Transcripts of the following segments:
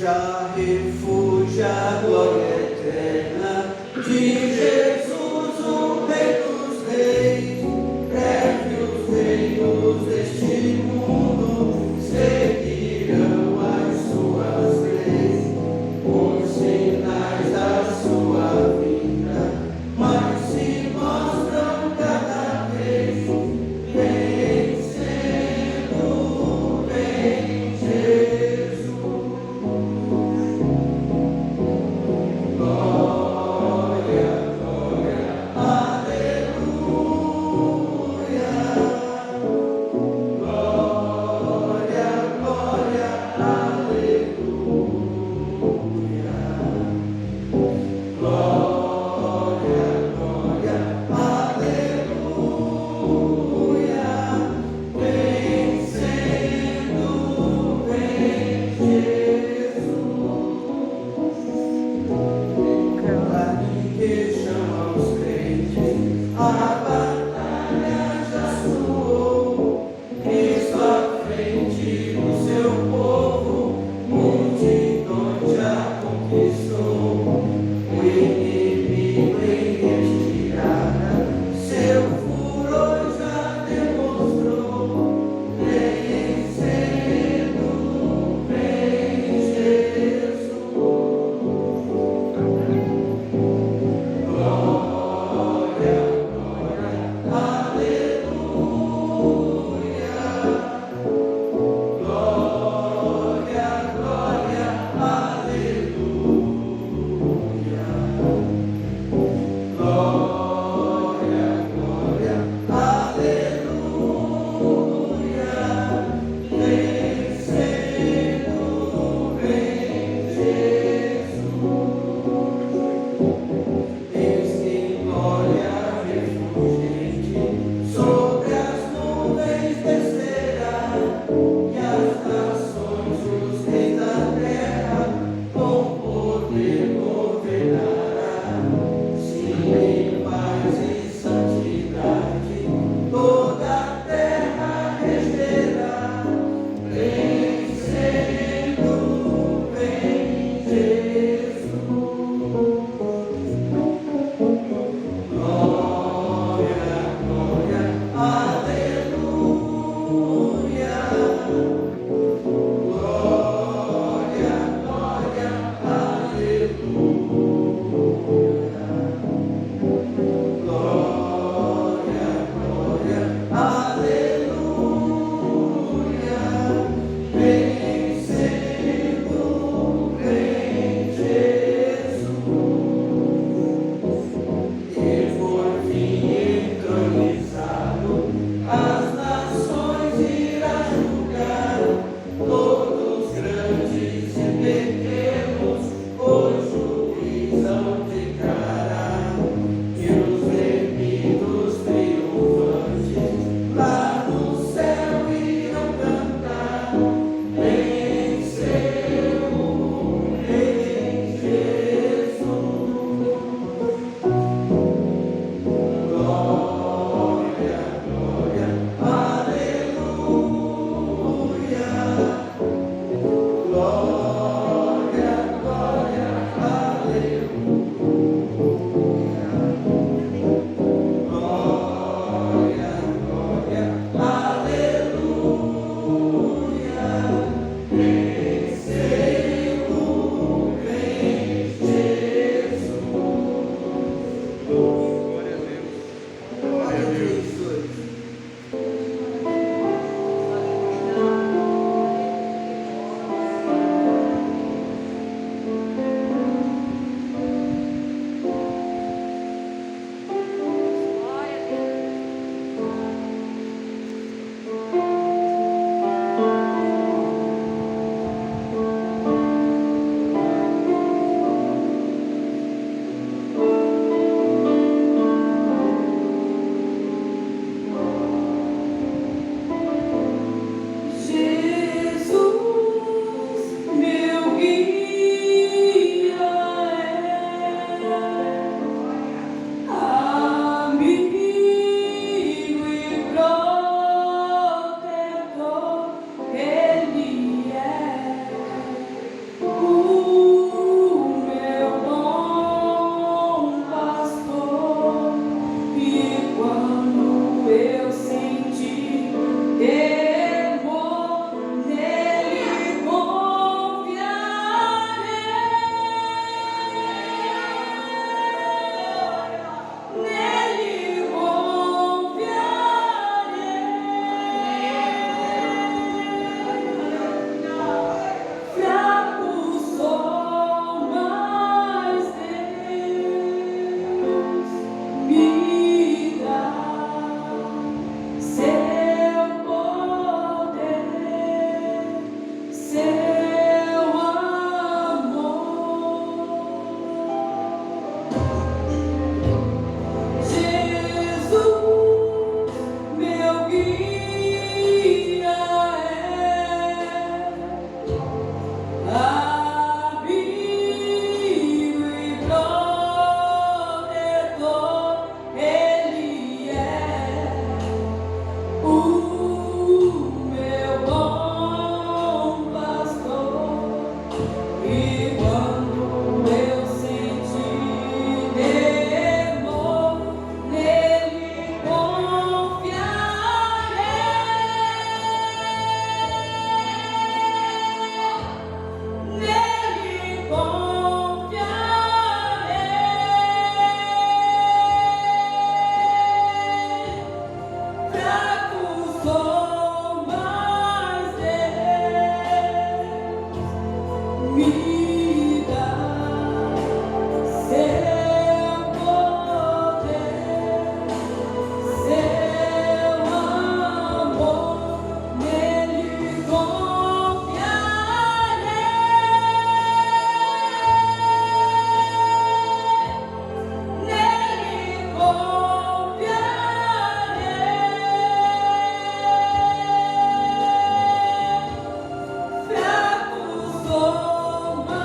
Já refúgio, a glória eterna de Jesus, o Rei dos Reis. Breve os reinos deste mundo seguirão as suas leis, por sinais da sua vinda, mas se mostram cada vez vencendo, vem Jesus. Glória, glória, aleluia. E quando eu sentir temor, nele confiarei. Nele confiarei. Fraco sou, mas Deus me dá seu poder, seu amor, nele confiarei. Nele confiarei. Fraco sou, mas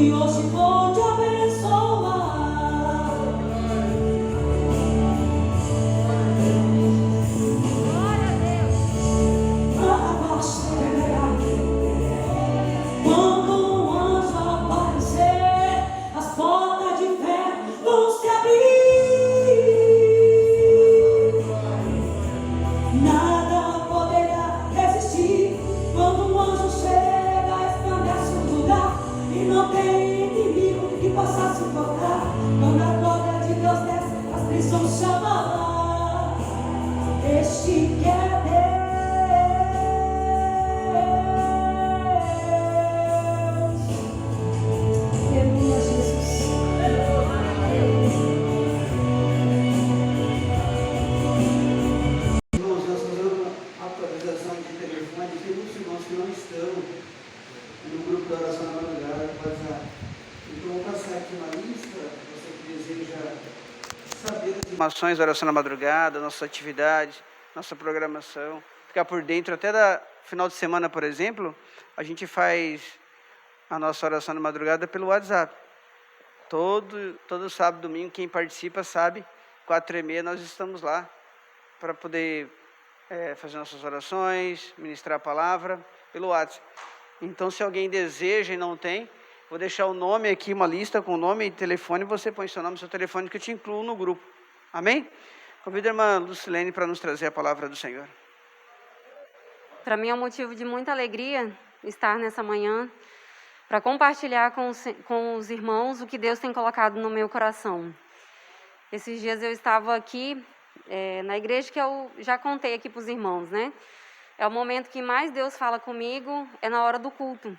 E hoje vou te abençoar. eles vão chamar este que é informações da oração na madrugada, nossas atividades, nossa programação, ficar por dentro até da final de semana, por exemplo, a gente faz a nossa oração na madrugada pelo WhatsApp. Todo sábado, domingo, quem participa sabe, 4h30 nós estamos lá para poder fazer nossas orações, ministrar a palavra pelo WhatsApp. Então, se alguém deseja e não tem, vou deixar o nome aqui, uma lista com o nome e telefone, você põe seu nome e seu telefone que eu te incluo no grupo. Amém? Convido a irmã Lucilene para nos trazer a palavra do Senhor. Para mim é um motivo de muita alegria estar nessa manhã para compartilhar com os irmãos o que Deus tem colocado no meu coração. Esses dias eu estava aqui na igreja que eu já contei aqui para os irmãos, né? É o momento que mais Deus fala comigo, é na hora do culto.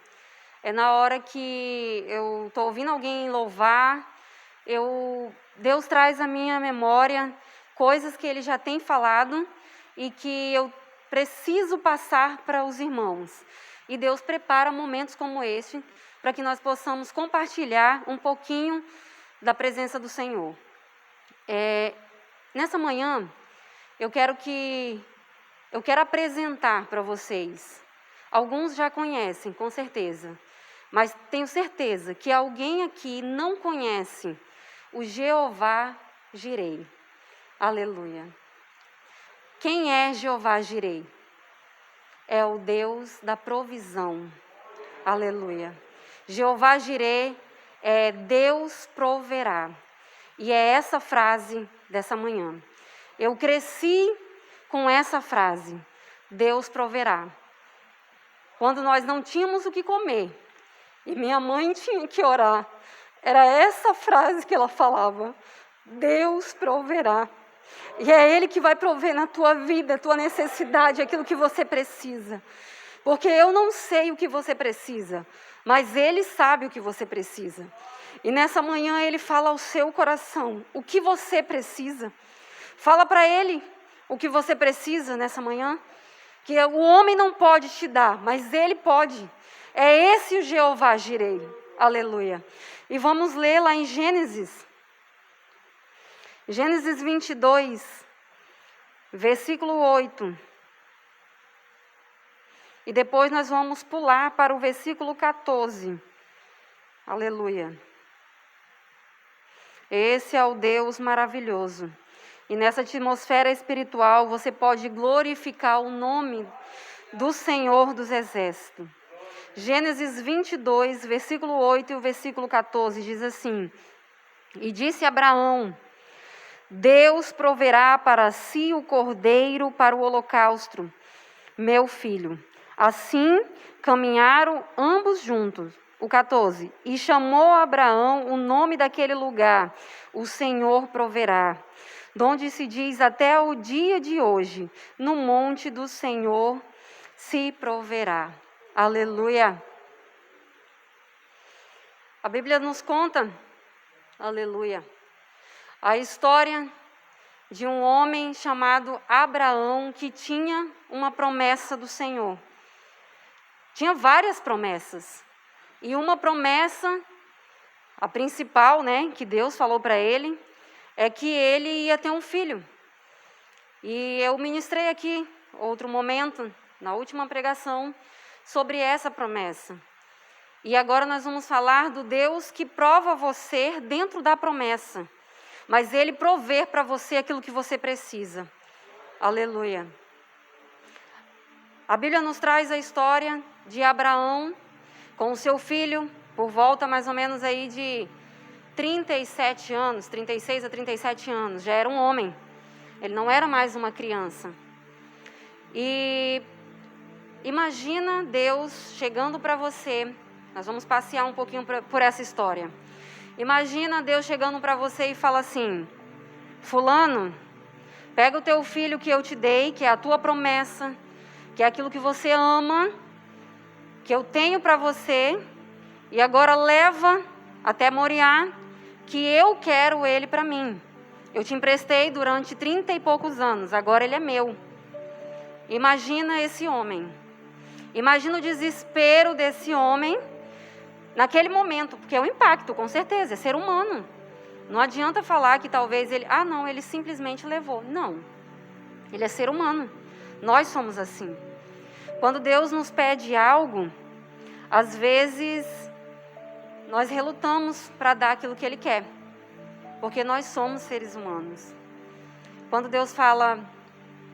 É na hora que eu estou ouvindo alguém louvar, Deus traz à minha memória coisas que Ele já tem falado e que eu preciso passar para os irmãos. E Deus prepara momentos como este para que nós possamos compartilhar um pouquinho da presença do Senhor. Nessa manhã, eu quero apresentar para vocês. Alguns já conhecem, com certeza. Mas tenho certeza que alguém aqui não conhece o Jeová Jirei. Aleluia. Quem é Jeová Jirei? É o Deus da provisão. Aleluia. Jeová Jirei é Deus proverá. E é essa frase dessa manhã. Eu cresci com essa frase, Deus proverá. Quando nós não tínhamos o que comer, e minha mãe tinha que orar, era essa frase que ela falava, Deus proverá. E é Ele que vai prover na tua vida, a tua necessidade, aquilo que você precisa. Porque eu não sei o que você precisa, mas Ele sabe o que você precisa. E nessa manhã Ele fala ao seu coração, o que você precisa. Fala para Ele o que você precisa nessa manhã, que o homem não pode te dar, mas Ele pode. É esse o Jeová Jirei. Aleluia. E vamos ler lá em Gênesis 22, versículo 8. E depois nós vamos pular para o versículo 14. Aleluia. Esse é o Deus maravilhoso. E nessa atmosfera espiritual você pode glorificar o nome do Senhor dos Exércitos. Gênesis 22, versículo 8 e o versículo 14 diz assim: E disse Abraão, Deus proverá para si o cordeiro para o holocausto, meu filho. Assim caminharam ambos juntos. O 14, e chamou Abraão o nome daquele lugar, o Senhor proverá. Donde se diz até o dia de hoje, no monte do Senhor se proverá. Aleluia. A Bíblia nos conta, aleluia, a história de um homem chamado Abraão que tinha uma promessa do Senhor. Tinha várias promessas. E uma promessa, a principal, né, que Deus falou para ele, é que ele ia ter um filho. E eu ministrei aqui, outro momento, na última pregação, sobre essa promessa. E agora nós vamos falar do Deus que prova você dentro da promessa. Mas Ele prover para você aquilo que você precisa. Aleluia. A Bíblia nos traz a história de Abraão com o seu filho, por volta mais ou menos aí de 37 anos, 36 a 37 anos. Já era um homem. Ele não era mais uma criança. E imagina Deus chegando para você, nós vamos passear um pouquinho por essa história. Imagina Deus chegando para você e fala assim, fulano, pega o teu filho que eu te dei, que é a tua promessa, que é aquilo que você ama, que eu tenho para você, e agora leva até Moriá, que eu quero ele para mim. Eu te emprestei durante 30 e poucos anos, agora ele é meu. Imagina esse homem. Imagina o desespero desse homem naquele momento, porque é um impacto, com certeza, é ser humano. Não adianta falar que talvez ele... não, ele simplesmente levou. Não, ele é ser humano. Nós somos assim. Quando Deus nos pede algo, às vezes nós relutamos para dar aquilo que Ele quer, porque nós somos seres humanos. Quando Deus fala,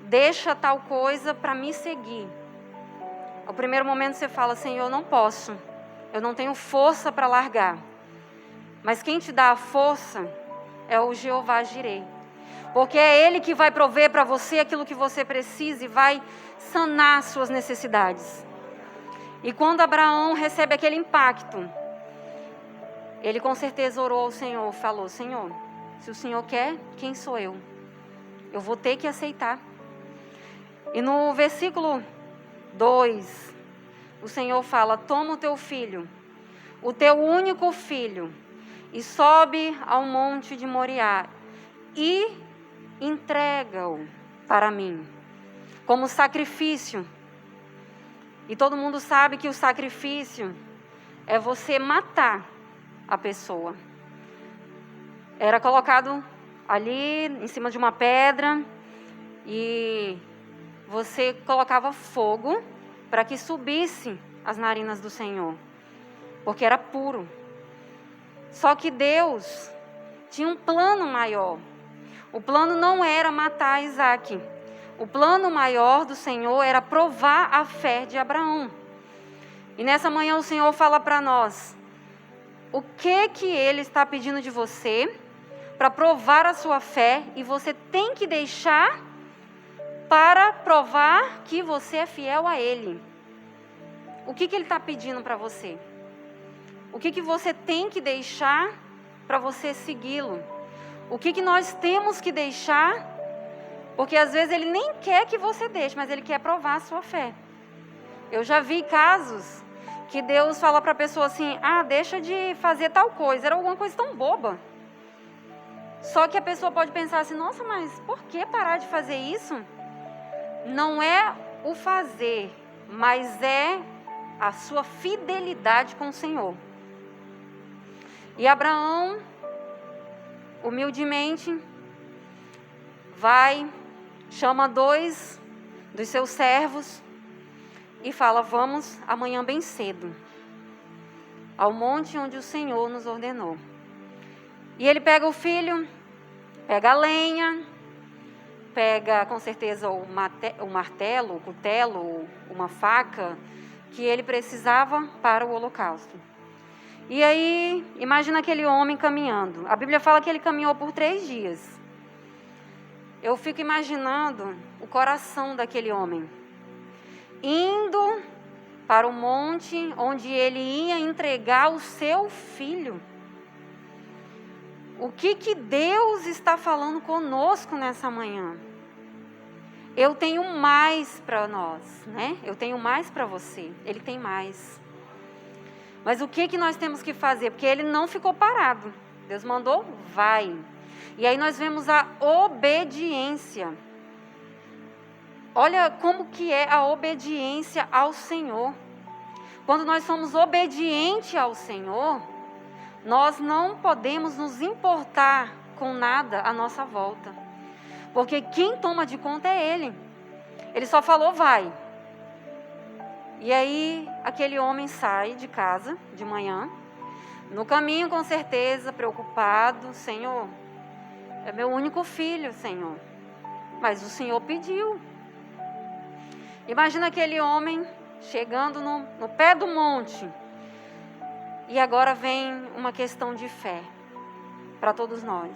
deixa tal coisa para me seguir, ao primeiro momento você fala, Senhor, eu não posso, eu não tenho força para largar. Mas quem te dá a força é o Jeová Jireh, porque é Ele que vai prover para você aquilo que você precisa e vai sanar suas necessidades. E quando Abraão recebe aquele impacto, ele com certeza orou ao Senhor, falou, Senhor, se o Senhor quer, quem sou eu? Eu vou ter que aceitar. E no versículo 2, o Senhor fala, toma o teu filho, o teu único filho, e sobe ao monte de Moriá, e entrega-o para mim, como sacrifício. E todo mundo sabe que o sacrifício é você matar a pessoa. Era colocado ali em cima de uma pedra e você colocava fogo para que subisse as narinas do Senhor, porque era puro. Só que Deus tinha um plano maior. O plano não era matar Isaac. O plano maior do Senhor era provar a fé de Abraão. E nessa manhã o Senhor fala para nós, o que Ele está pedindo de você para provar a sua fé, e você tem que deixar para provar que você é fiel a Ele. O que Ele está pedindo para você? O que você tem que deixar para você segui-lo? O que nós temos que deixar? Porque às vezes Ele nem quer que você deixe, mas Ele quer provar a sua fé. Eu já vi casos que Deus fala para a pessoa assim, deixa de fazer tal coisa, era alguma coisa tão boba. Só que a pessoa pode pensar assim, nossa, mas por que parar de fazer isso? Não é o fazer, mas é a sua fidelidade com o Senhor. E Abraão, humildemente, chama 2 dos seus servos e fala, vamos amanhã bem cedo, ao monte onde o Senhor nos ordenou. E ele pega o filho, pega a lenha, pega com certeza o martelo, o cutelo, uma faca, que ele precisava para o holocausto. E aí, imagina aquele homem caminhando. A Bíblia fala que ele caminhou por 3 dias. Eu fico imaginando o coração daquele homem, indo para o monte onde ele ia entregar o seu filho. O que Deus está falando conosco nessa manhã? Eu tenho mais para nós, né? Eu tenho mais para você, Ele tem mais. Mas o que nós temos que fazer? Porque Ele não ficou parado. Deus mandou, vai. E aí nós vemos a obediência. Olha como que é a obediência ao Senhor. Quando nós somos obedientes ao Senhor, nós não podemos nos importar com nada à nossa volta. Porque quem toma de conta é Ele. Ele só falou, vai. E aí, aquele homem sai de casa de manhã. No caminho, com certeza, preocupado. Senhor, é meu único filho, Senhor. Mas o Senhor pediu. Imagina aquele homem chegando no pé do monte. E agora vem uma questão de fé para todos nós.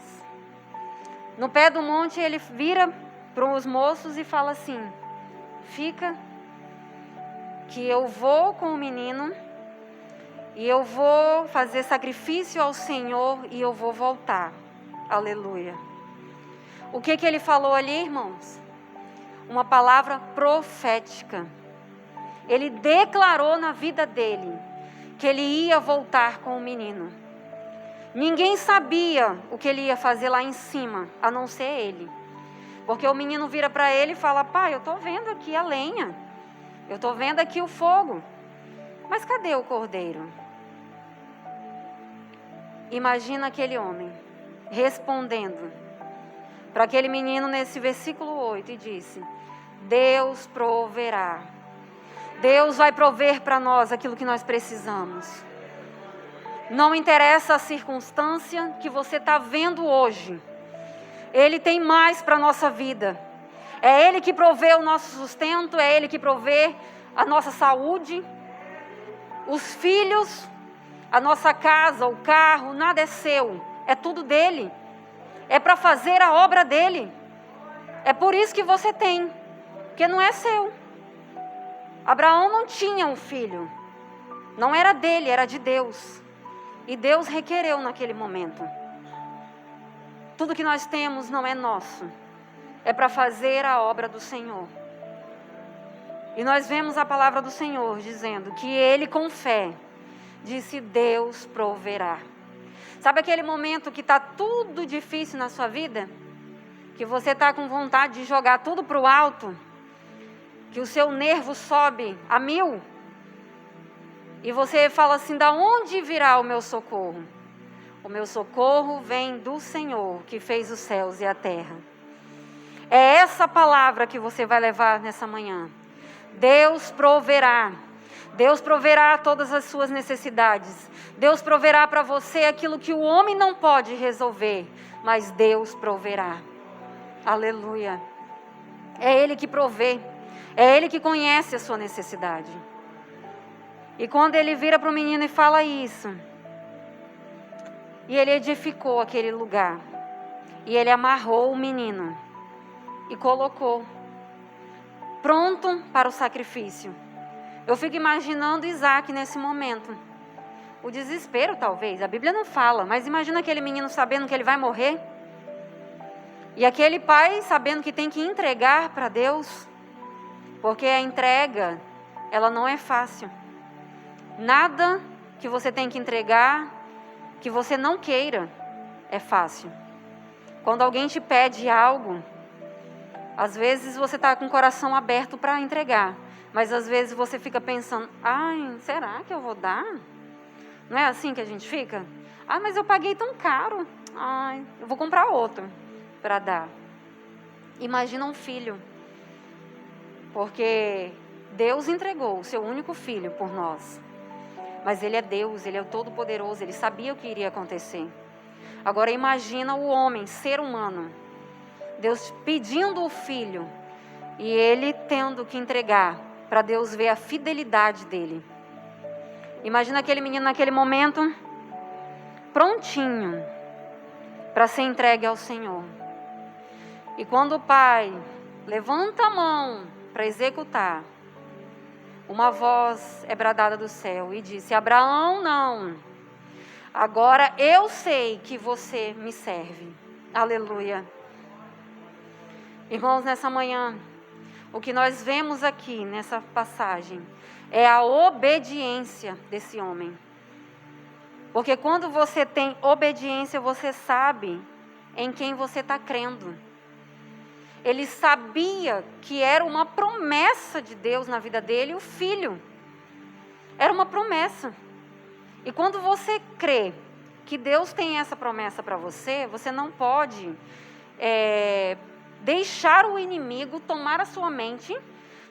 No pé do monte, ele vira para os moços e fala assim, fica, que eu vou com o menino e eu vou fazer sacrifício ao Senhor e eu vou voltar. Aleluia. O que ele falou ali, irmãos? Uma palavra profética. Ele declarou na vida dele que ele ia voltar com o menino. Ninguém sabia o que ele ia fazer lá em cima, a não ser ele. Porque o menino vira para ele e fala: pai, eu estou vendo aqui a lenha. Eu estou vendo aqui o fogo. Mas cadê o cordeiro? Imagina aquele homem respondendo para aquele menino nesse versículo 8 e disse: Deus proverá. Deus vai prover para nós aquilo que nós precisamos. Não interessa a circunstância que você está vendo hoje. Ele tem mais para a nossa vida. É Ele que provê o nosso sustento, é Ele que provê a nossa saúde, os filhos, a nossa casa, o carro, nada é seu, é tudo dele. É para fazer a obra dele. É por isso que você tem, porque não é seu. Abraão não tinha um filho, não era dele, era de Deus. E Deus requereu naquele momento. Tudo que nós temos não é nosso, é para fazer a obra do Senhor. E nós vemos a palavra do Senhor dizendo que Ele com fé disse: Deus proverá. Sabe aquele momento que está tudo difícil na sua vida? Que você está com vontade de jogar tudo para o alto? Que o seu nervo sobe a 1000? E você fala assim: da onde virá o meu socorro? O meu socorro vem do Senhor, que fez os céus e a terra. É essa palavra que você vai levar nessa manhã. Deus proverá. Deus proverá todas as suas necessidades. Deus proverá para você aquilo que o homem não pode resolver, mas Deus proverá. Aleluia. É Ele que provê. É Ele que conhece a sua necessidade. E quando ele vira para o menino e fala isso, e ele edificou aquele lugar, e ele amarrou o menino e colocou pronto para o sacrifício. Eu fico imaginando Isaac nesse momento. O desespero, talvez, a Bíblia não fala, mas imagina aquele menino sabendo que ele vai morrer. E aquele pai sabendo que tem que entregar para Deus, porque a entrega, ela não é fácil. Nada que você tem que entregar, que você não queira, é fácil. Quando alguém te pede algo, às vezes você está com o coração aberto para entregar, mas às vezes você fica pensando: ai, será que eu vou dar? Não é assim que a gente fica? Ah, mas eu paguei tão caro. Ai, eu vou comprar outro para dar. Imagina um filho. Porque Deus entregou o seu único filho por nós. Mas Ele é Deus, Ele é o Todo-Poderoso, Ele sabia o que iria acontecer. Agora imagina o homem, ser humano, Deus pedindo o filho e ele tendo que entregar para Deus ver a fidelidade dele. Imagina aquele menino naquele momento, prontinho para ser entregue ao Senhor. E quando o pai levanta a mão para executar, uma voz é bradada do céu e disse: Abraão, não. Agora eu sei que você me serve. Aleluia. Irmãos, nessa manhã, o que nós vemos aqui nessa passagem é a obediência desse homem. Porque quando você tem obediência, você sabe em quem você está crendo. Ele sabia que era uma promessa de Deus na vida dele, o filho. Era uma promessa. E quando você crê que Deus tem essa promessa para você, você não pode deixar o inimigo tomar a sua mente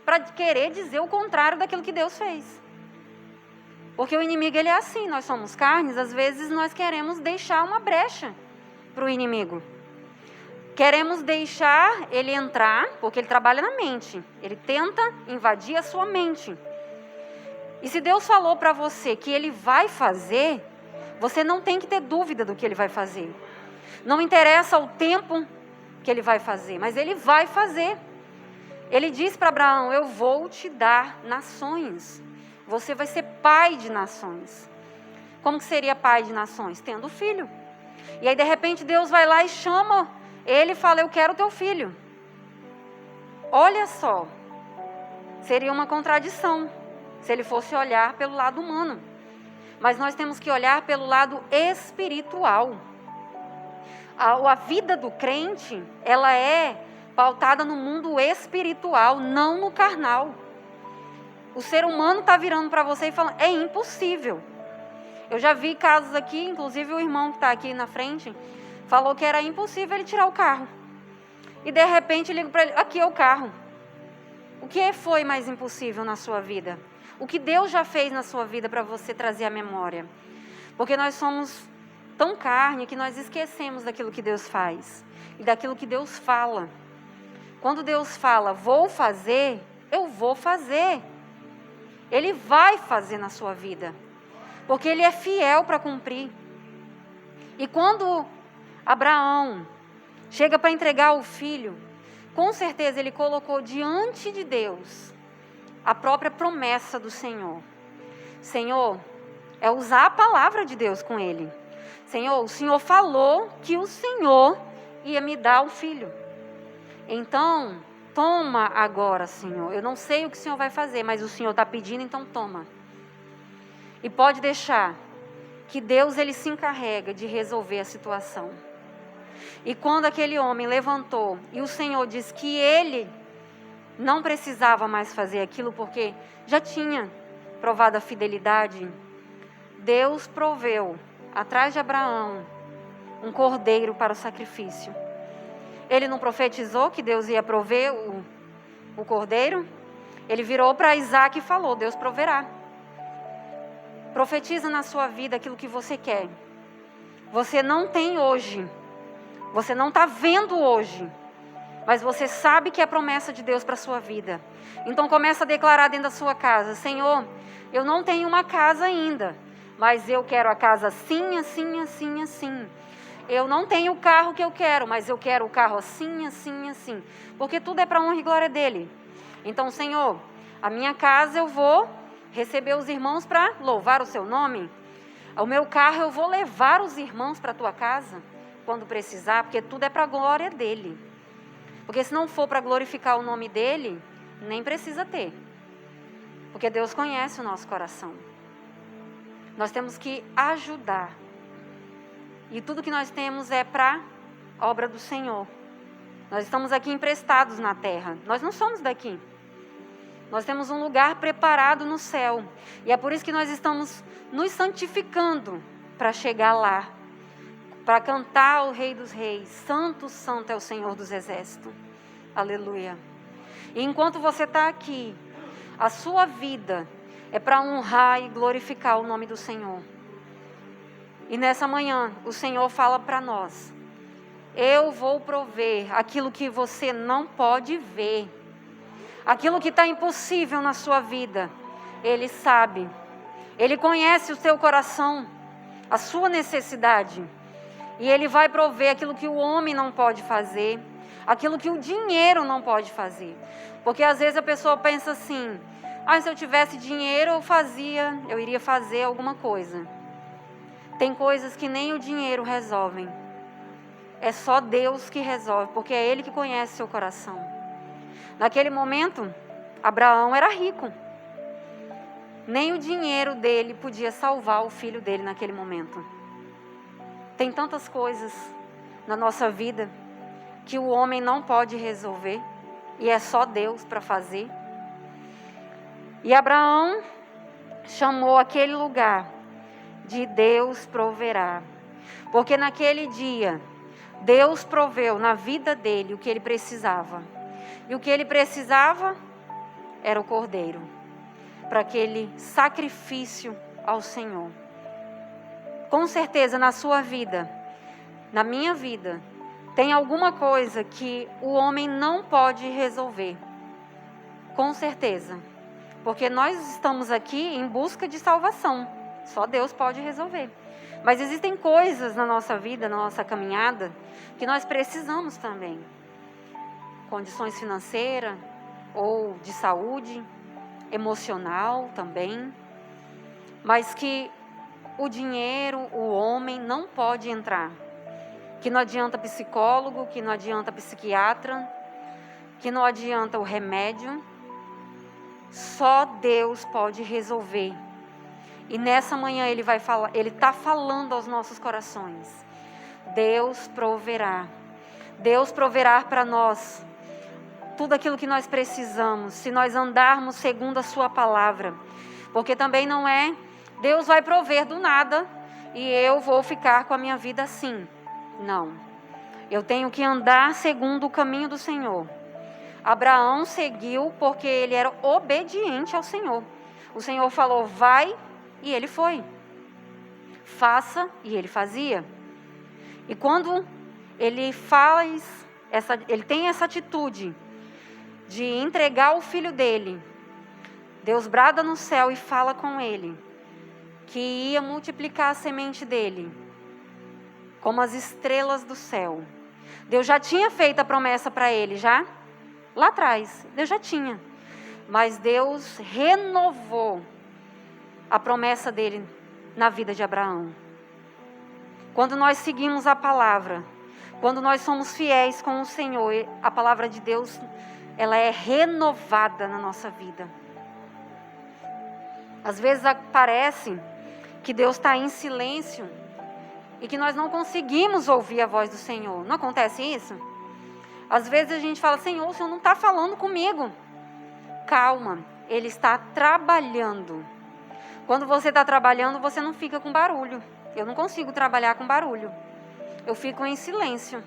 para querer dizer o contrário daquilo que Deus fez. Porque o inimigo, ele é assim, nós somos carnes, às vezes nós queremos deixar uma brecha para o inimigo. Queremos deixar ele entrar, porque ele trabalha na mente. Ele tenta invadir a sua mente. E se Deus falou para você que Ele vai fazer, você não tem que ter dúvida do que Ele vai fazer. Não interessa o tempo que Ele vai fazer, mas Ele vai fazer. Ele disse para Abraão: eu vou te dar nações. Você vai ser pai de nações. Como que seria pai de nações? Tendo filho. E aí de repente Deus vai lá e chama Ele fala: eu quero teu filho. Olha só, seria uma contradição se ele fosse olhar pelo lado humano. Mas nós temos que olhar pelo lado espiritual. A vida do crente, ela é pautada no mundo espiritual, não no carnal. O ser humano está virando para você e falando: é impossível. Eu já vi casos aqui, inclusive o irmão que está aqui na frente, falou que era impossível ele tirar o carro. E de repente ligo para ele: aqui é o carro. O que foi mais impossível na sua vida? O que Deus já fez na sua vida para você trazer à memória? Porque nós somos tão carne que nós esquecemos daquilo que Deus faz e daquilo que Deus fala. Quando Deus fala: vou fazer, eu vou fazer. Ele vai fazer na sua vida, porque Ele é fiel para cumprir. E quando Abraão chega para entregar o filho, com certeza ele colocou diante de Deus a própria promessa do Senhor. Senhor, é usar a palavra de Deus com ele. Senhor, o Senhor falou que o Senhor ia me dar o filho. Então, toma agora, Senhor. Eu não sei o que o Senhor vai fazer, mas o Senhor está pedindo, então toma. E pode deixar que Deus, ele se encarrega de resolver a situação. E quando aquele homem levantou e o Senhor disse que ele não precisava mais fazer aquilo porque já tinha provado a fidelidade, Deus proveu atrás de Abraão um cordeiro para o sacrifício. Ele não profetizou que Deus ia prover o cordeiro? Ele virou para Isaac e falou: Deus proverá. Profetiza na sua vida aquilo que você quer. Você não tem hoje, você não está vendo hoje, mas você sabe que é promessa de Deus para a sua vida. Então começa a declarar dentro da sua casa: Senhor, eu não tenho uma casa ainda, mas eu quero a casa assim, assim, assim, assim. Eu não tenho o carro que eu quero, mas eu quero o carro assim, assim, assim. Porque tudo é para a honra e glória dele. Então, Senhor, a minha casa eu vou receber os irmãos para louvar o seu nome. O meu carro eu vou levar os irmãos para a tua casa quando precisar, porque tudo é para a glória dele. Porque se não for para glorificar o nome dele, nem precisa ter. Porque Deus conhece o nosso coração. Nós temos que ajudar. E tudo que nós temos é para a obra do Senhor. Nós estamos aqui emprestados na terra. Nós não somos daqui. Nós temos um lugar preparado no céu. E é por isso que nós estamos nos santificando para chegar lá. Para cantar ao Rei dos Reis: Santo, Santo é o Senhor dos Exércitos. Aleluia. E enquanto você está aqui, a sua vida é para honrar e glorificar o nome do Senhor. E nessa manhã, o Senhor fala para nós: eu vou prover aquilo que você não pode ver. Aquilo que está impossível na sua vida, Ele sabe. Ele conhece o seu coração, a sua necessidade. E Ele vai prover aquilo que o homem não pode fazer, aquilo que o dinheiro não pode fazer. Porque às vezes a pessoa pensa assim: se eu tivesse dinheiro eu iria fazer alguma coisa. Tem coisas que nem o dinheiro resolvem. É só Deus que resolve, porque é Ele que conhece seu coração. Naquele momento, Abraão era rico. Nem o dinheiro dele podia salvar o filho dele naquele momento. Tem tantas coisas na nossa vida que o homem não pode resolver e é só Deus para fazer. E Abraão chamou aquele lugar de Deus proverá. Porque naquele dia, Deus proveu na vida dele o que ele precisava. E o que ele precisava era o cordeiro, para aquele sacrifício ao Senhor. Com certeza na sua vida, na minha vida, tem alguma coisa que o homem não pode resolver. Com certeza. Porque nós estamos aqui em busca de salvação. Só Deus pode resolver. Mas existem coisas na nossa vida, na nossa caminhada, que nós precisamos também. Condições financeiras, ou de saúde, emocional também. Mas que o dinheiro, o homem não pode entrar. que não adianta psicólogo, que não adianta psiquiatra, que não adianta o remédio. Só Deus pode resolver. E nessa manhã Ele vai falar, Ele está falando aos nossos corações. Deus proverá. Deus proverá para nós tudo aquilo que nós precisamos, se nós andarmos segundo a sua palavra. Porque também não é, Deus vai prover do nada e eu vou ficar com a minha vida assim. Não. Eu tenho que andar segundo o caminho do Senhor. Abraão seguiu porque ele era obediente ao Senhor. O Senhor falou, vai, e ele foi. Faça, e ele fazia. E quando ele ele tem essa atitude de entregar o filho dele, Deus brada no céu e fala com ele que ia multiplicar a semente dele como as estrelas do céu. Deus já tinha feito a promessa para ele, já? Lá atrás, Deus já tinha. Mas Deus renovou a promessa dele na vida de Abraão. Quando nós seguimos a palavra, quando nós somos fiéis com o Senhor, a palavra de Deus, ela é renovada na nossa vida. Às vezes parece que Deus está em silêncio e que nós não conseguimos ouvir a voz do Senhor. Não acontece isso? Às vezes a gente fala, Senhor, o Senhor não está falando comigo. Calma, Ele está trabalhando. Quando você está trabalhando, você não fica com barulho. Eu não consigo trabalhar com barulho. Eu fico em silêncio.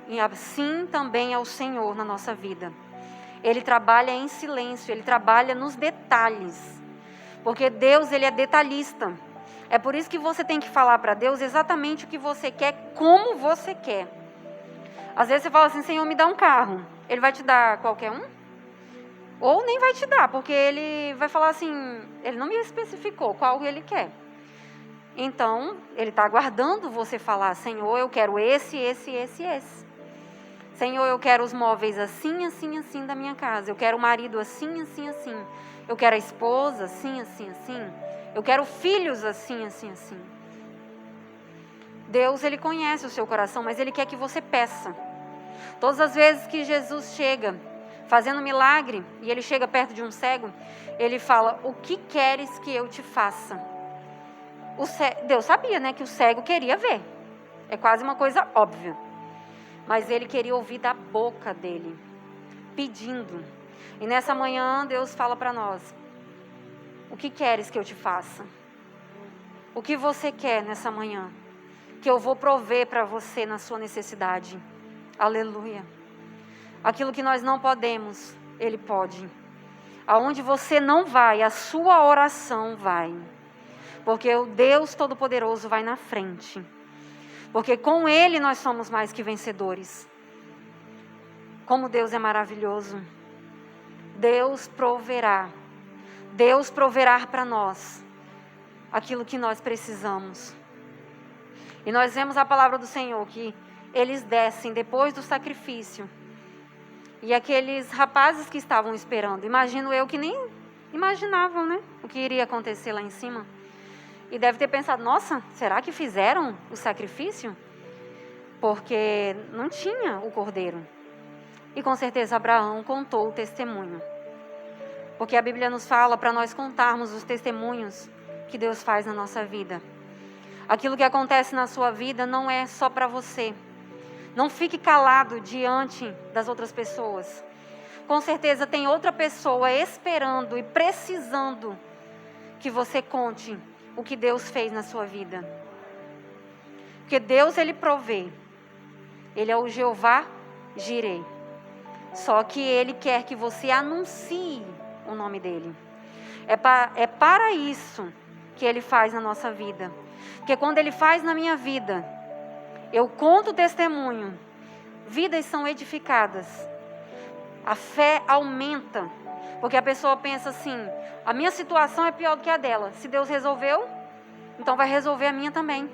E assim também é o Senhor na nossa vida. Ele trabalha em silêncio, Ele trabalha nos detalhes. Porque Deus, Ele é detalhista. É por isso que você tem que falar para Deus exatamente o que você quer, como você quer. Às vezes você fala assim, Senhor, me dá um carro. Ele vai te dar qualquer um? Ou nem vai te dar, porque Ele vai falar assim, Ele não me especificou qual Ele quer. Então, Ele está aguardando você falar, Senhor, eu quero esse. Senhor, eu quero os móveis assim, assim, assim da minha casa. Eu quero o marido assim, assim, assim. Eu quero a esposa assim, assim, assim. Eu quero filhos assim, assim, assim. Deus, Ele conhece o seu coração, mas Ele quer que você peça. Todas as vezes que Jesus chega fazendo milagre, e Ele chega perto de um cego, Ele fala, o que queres que eu te faça? Deus sabia, né, que o cego queria ver. É quase uma coisa óbvia. Mas Ele queria ouvir da boca dele, pedindo. E nessa manhã Deus fala para nós, o que queres que eu te faça? O que você quer nessa manhã? Que eu vou prover para você na sua necessidade. Aleluia. Aquilo que nós não podemos, Ele pode. Aonde você não vai, a sua oração vai. Porque o Deus Todo-Poderoso vai na frente. Porque com Ele nós somos mais que vencedores. Como Deus é maravilhoso. Deus proverá. Deus proverá para nós aquilo que nós precisamos. E nós vemos a palavra do Senhor, que eles descem depois do sacrifício. E aqueles rapazes que estavam esperando, imagino eu que nem imaginavam, né, o que iria acontecer lá em cima. E deve ter pensado, nossa, será que fizeram o sacrifício? Porque não tinha o cordeiro. E com certeza Abraão contou o testemunho. Porque a Bíblia nos fala para nós contarmos os testemunhos que Deus faz na nossa vida. Aquilo que acontece na sua vida não é só para você. Não fique calado diante das outras pessoas. Com certeza tem outra pessoa esperando e precisando que você conte o que Deus fez na sua vida. Porque Deus, Ele provê. Ele é o Jeová Jireh. Só que Ele quer que você anuncie o nome dEle. É para isso que Ele faz na nossa vida. Porque quando Ele faz na minha vida, eu conto o testemunho, vidas são edificadas, a fé aumenta, porque a pessoa pensa assim, a minha situação é pior do que a dela, se Deus resolveu, então vai resolver a minha também.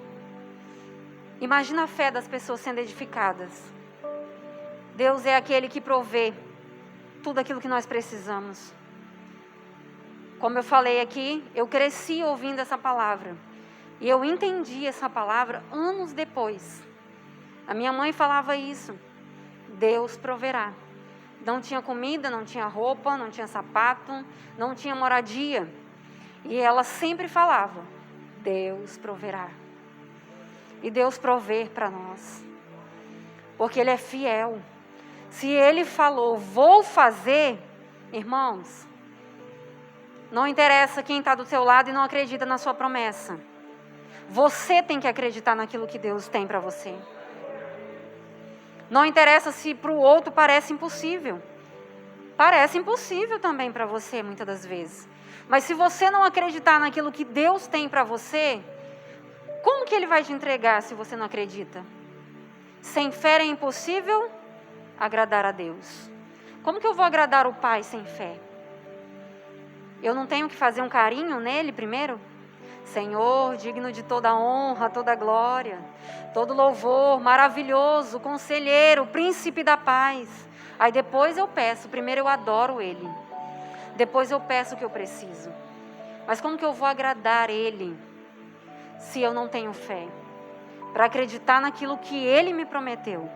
Imagina a fé das pessoas sendo edificadas. Deus é aquele que provê tudo aquilo que nós precisamos. Como eu falei aqui, eu cresci ouvindo essa palavra. E eu entendi essa palavra anos depois. A minha mãe falava isso. Deus proverá. Não tinha comida, não tinha roupa, não tinha sapato, não tinha moradia. E ela sempre falava, Deus proverá. E Deus provê para nós. Porque Ele é fiel. Se Ele falou, vou fazer, irmãos, não interessa quem está do seu lado e não acredita na sua promessa. Você tem que acreditar naquilo que Deus tem para você. Não interessa se para o outro parece impossível. Parece impossível também para você, muitas das vezes. Mas se você não acreditar naquilo que Deus tem para você, como que Ele vai te entregar se você não acredita? Sem fé é impossível agradar a Deus. Como que eu vou agradar o Pai sem fé? Eu não tenho que fazer um carinho nele primeiro? Senhor, digno de toda honra, toda glória, todo louvor, maravilhoso, conselheiro, príncipe da paz. Aí depois eu peço, primeiro eu adoro Ele. Depois eu peço o que eu preciso. Mas como que eu vou agradar Ele se eu não tenho fé? Para acreditar naquilo que Ele me prometeu.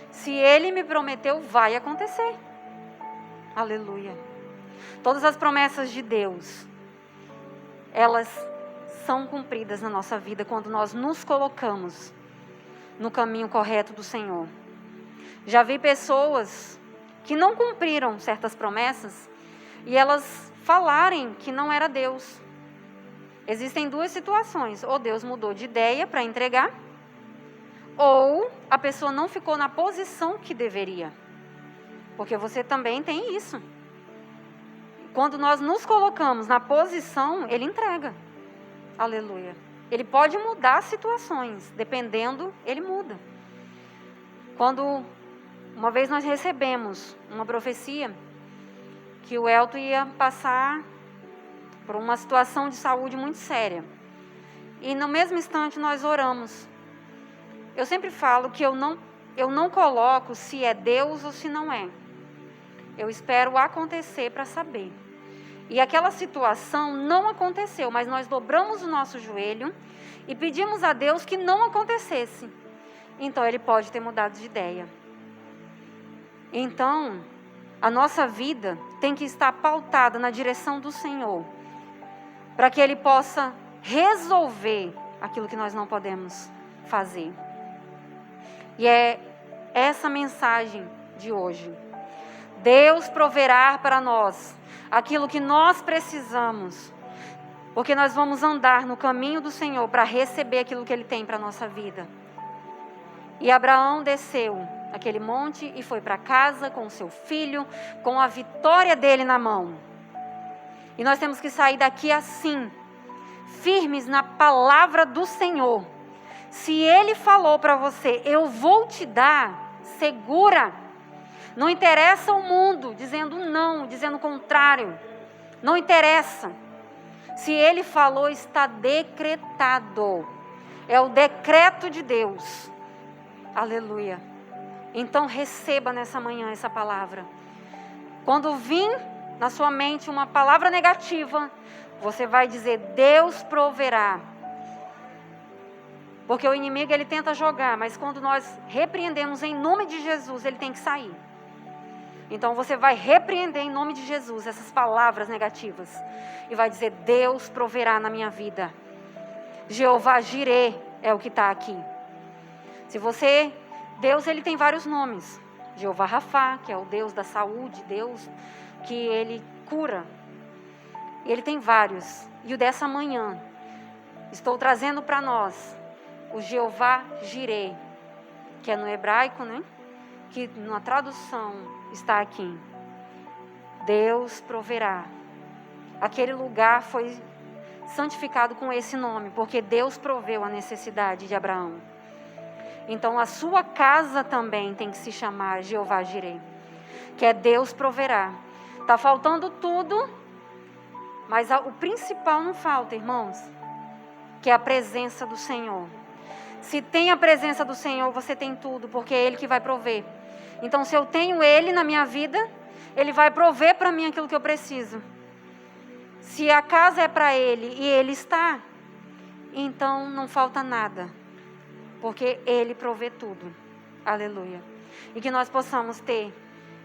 Se Ele me prometeu, vai acontecer. Aleluia. Todas as promessas de Deus, elas são cumpridas na nossa vida quando nós nos colocamos no caminho correto do Senhor. Já vi pessoas que não cumpriram certas promessas e elas falarem que não era Deus. Existem duas situações: ou Deus mudou de ideia para entregar, ou a pessoa não ficou na posição que deveria. Porque você também tem isso. Quando nós nos colocamos na posição, Ele entrega. Aleluia. Ele pode mudar situações, dependendo, Ele muda. Quando uma vez nós recebemos uma profecia que o Elton ia passar por uma situação de saúde muito séria. E no mesmo instante nós oramos. Eu sempre falo que eu não coloco se é Deus ou se não é. Eu espero acontecer para saber. E aquela situação não aconteceu, mas nós dobramos o nosso joelho e pedimos a Deus que não acontecesse. Então Ele pode ter mudado de ideia. Então, a nossa vida tem que estar pautada na direção do Senhor, para que Ele possa resolver aquilo que nós não podemos fazer. E é essa mensagem de hoje. Deus proverá para nós aquilo que nós precisamos, porque nós vamos andar no caminho do Senhor para receber aquilo que Ele tem para a nossa vida. E Abraão desceu aquele monte e foi para casa com o seu filho, com a vitória dele na mão. E nós temos que sair daqui assim, firmes na palavra do Senhor. Se Ele falou para você, eu vou te dar, segura. Não interessa o mundo dizendo não, dizendo o contrário. Não interessa. Se Ele falou, está decretado. É o decreto de Deus. Aleluia. Então receba nessa manhã essa palavra. Quando vir na sua mente uma palavra negativa, você vai dizer, Deus proverá. Porque o inimigo ele tenta jogar, mas quando nós repreendemos em nome de Jesus, ele tem que sair. Então você vai repreender em nome de Jesus essas palavras negativas. E vai dizer, Deus proverá na minha vida. Jeová Jireh é o que está aqui. Se você, Deus ele tem vários nomes. Jeová Rafá, que é o Deus da saúde, Deus que ele cura. Ele tem vários. E o dessa manhã, estou trazendo para nós o Jeová Jireh, que é no hebraico, né? Que na tradução está aqui. Deus proverá. Aquele lugar foi santificado com esse nome, porque Deus proveu a necessidade de Abraão. Então a sua casa também tem que se chamar Jeová Jireh, que é Deus proverá. Está faltando tudo, mas o principal não falta, irmãos, que é a presença do Senhor. Se tem a presença do Senhor, você tem tudo, porque é Ele que vai prover. Então, se eu tenho Ele na minha vida, Ele vai prover para mim aquilo que eu preciso. Se a casa é para Ele e Ele está, então não falta nada. porque Ele provê tudo. Aleluia. E que nós possamos ter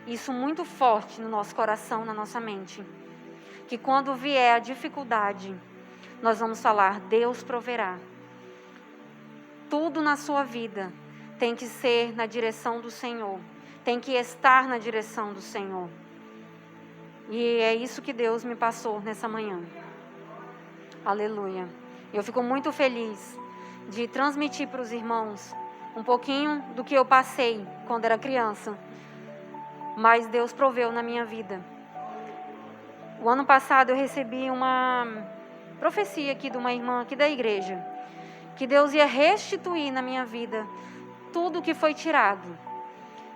isso muito forte no nosso coração, na nossa mente. Que quando vier a dificuldade, nós vamos falar: Deus proverá. Tudo na sua vida tem que ser na direção do Senhor. Tem que estar na direção do Senhor. E é isso que Deus me passou nessa manhã. Aleluia. Eu fico muito feliz de transmitir para os irmãos um pouquinho do que eu passei quando era criança. Mas Deus proveu na minha vida. O ano passado eu recebi uma profecia aqui de uma irmã aqui da igreja, que Deus ia restituir na minha vida tudo que foi tirado.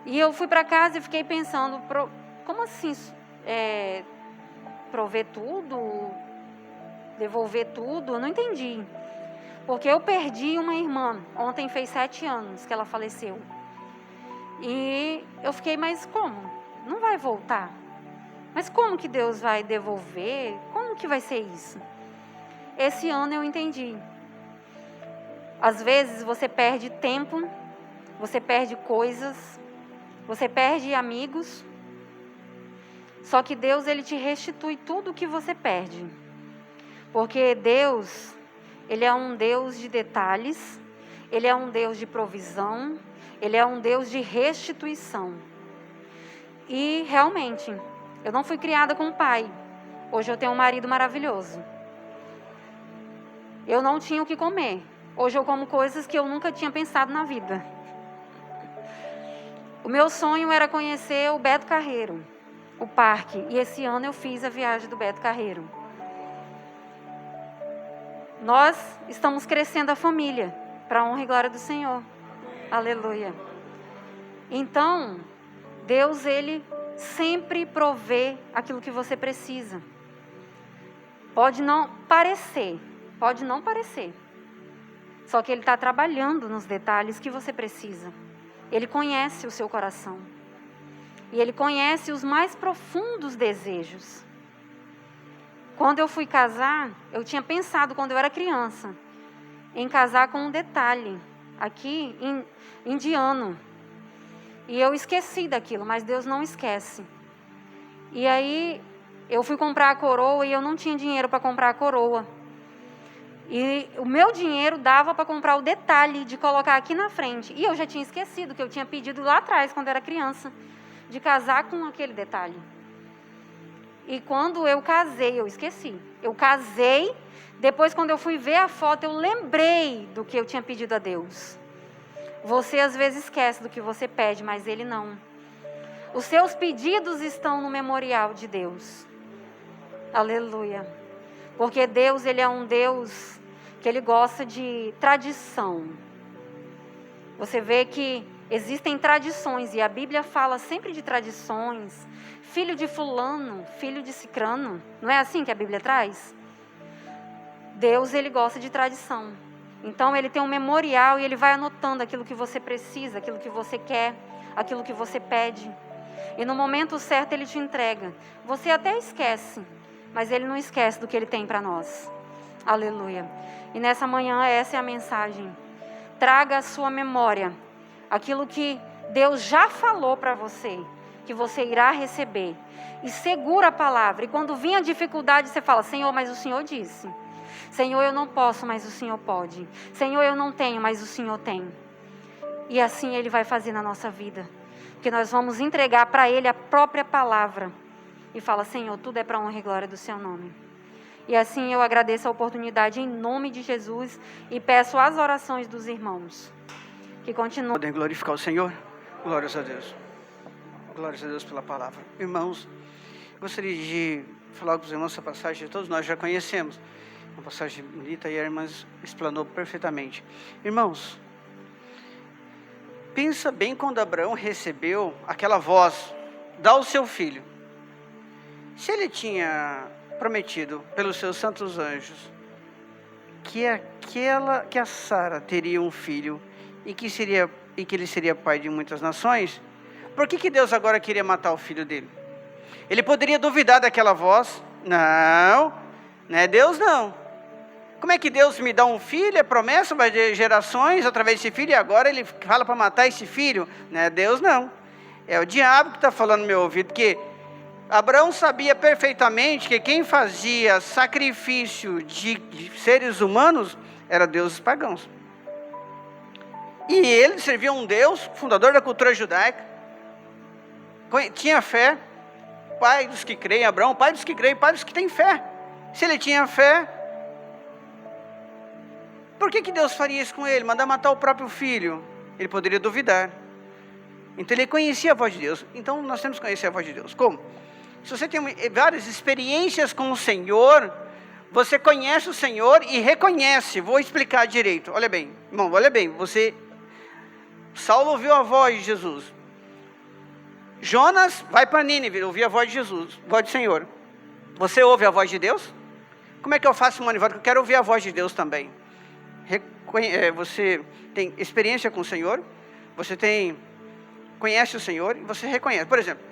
E eu fui para casa e fiquei pensando, como assim prover tudo, devolver tudo? Eu não entendi. Porque eu perdi uma irmã, ontem fez 7 anos que ela faleceu. E eu fiquei, mas como? Não vai voltar? Mas como que Deus vai devolver? Como que vai ser isso? Esse ano eu entendi. Às vezes você perde tempo, você perde coisas, você perde amigos. Só que Deus, Ele te restitui tudo o que você perde. Porque Deus, Ele é um Deus de detalhes, Ele é um Deus de provisão, Ele é um Deus de restituição. E realmente, eu não fui criada com um pai. Hoje eu tenho um marido maravilhoso. Eu não tinha o que comer. Hoje eu como coisas que eu nunca tinha pensado na vida. O meu sonho era conhecer o Beto Carreiro, o parque. E esse ano eu fiz a viagem do Beto Carreiro. Nós estamos crescendo a família, para a honra e glória do Senhor. Aleluia. Então, Deus, Ele sempre provê aquilo que você precisa. Pode não parecer. Só que Ele está trabalhando nos detalhes que você precisa. Ele conhece o seu coração. E Ele conhece os mais profundos desejos. Quando eu fui casar, eu tinha pensado, quando eu era criança, em casar com um detalhe, aqui, indiano. E eu esqueci daquilo, mas Deus não esquece. E aí, eu fui comprar a coroa e eu não tinha dinheiro para comprar a coroa. E o meu dinheiro dava para comprar o detalhe de colocar aqui na frente. E eu já tinha esquecido que eu tinha pedido lá atrás, quando era criança, de casar com aquele detalhe. E quando eu casei, eu esqueci. Eu casei, depois quando eu fui ver a foto, eu lembrei do que eu tinha pedido a Deus. Você às vezes esquece do que você pede, mas Ele não. Os seus pedidos estão no memorial de Deus. Aleluia. Porque Deus, Ele é um Deus que Ele gosta de tradição. Você vê que existem tradições, e a Bíblia fala sempre de tradições. Filho de fulano, filho de cicrano. Não é assim que a Bíblia traz? Deus, Ele gosta de tradição. Então, Ele tem um memorial e Ele vai anotando aquilo que você precisa, aquilo que você quer, aquilo que você pede. E no momento certo, Ele te entrega. Você até esquece, mas Ele não esquece do que Ele tem para nós. Aleluia. E nessa manhã, essa é a mensagem. Traga à sua memória aquilo que Deus já falou para você, que você irá receber. E segura a palavra. E quando vir a dificuldade, você fala: Senhor, mas o Senhor disse. Senhor, eu não posso, mas o Senhor pode. Senhor, eu não tenho, mas o Senhor tem. E assim Ele vai fazer na nossa vida. Porque nós vamos entregar para Ele a própria palavra. E fala: Senhor, tudo é para a honra e glória do Seu nome. E assim eu agradeço a oportunidade em nome de Jesus. E peço as orações dos irmãos. Que continuem. Podem glorificar o Senhor? Glórias a Deus. Glórias a Deus pela palavra. Irmãos, gostaria de falar com os irmãos essa passagem que todos nós já conhecemos. Uma passagem bonita e a irmã explanou perfeitamente. Irmãos, pensa bem quando Abraão recebeu aquela voz: dá o seu filho. Se ele tinha prometido pelos seus santos anjos que a Sara teria um filho e que ele seria pai de muitas nações, por que Deus agora queria matar o filho dele? Ele poderia duvidar daquela voz. Não é Deus não. como é que Deus me dá um filho, é promessa, vai ter gerações através desse filho, e agora ele fala para matar esse filho? Não é Deus, não. É o diabo que está falando no meu ouvido, porque Abraão sabia perfeitamente que quem fazia sacrifício de seres humanos era deuses pagãos. E ele servia um Deus, fundador da cultura judaica, tinha fé, pai dos que creem, Abraão, pai dos que creem, pai dos que têm fé. Se ele tinha fé, por que Deus faria isso com ele? Mandar matar o próprio filho? Ele poderia duvidar. Então ele conhecia a voz de Deus. Então nós temos que conhecer a voz de Deus. Como? Se você tem várias experiências com o Senhor, você conhece o Senhor e reconhece. Vou explicar direito. Olha bem, irmão, olha bem. Saulo ouviu a voz de Jesus. Jonas vai para Nínive, ouviu a voz de Jesus, voz do Senhor. Você ouve a voz de Deus? Como é que eu faço um manivado? Eu quero ouvir a voz de Deus também. Você tem experiência com o Senhor, você conhece o Senhor e você reconhece. Por exemplo,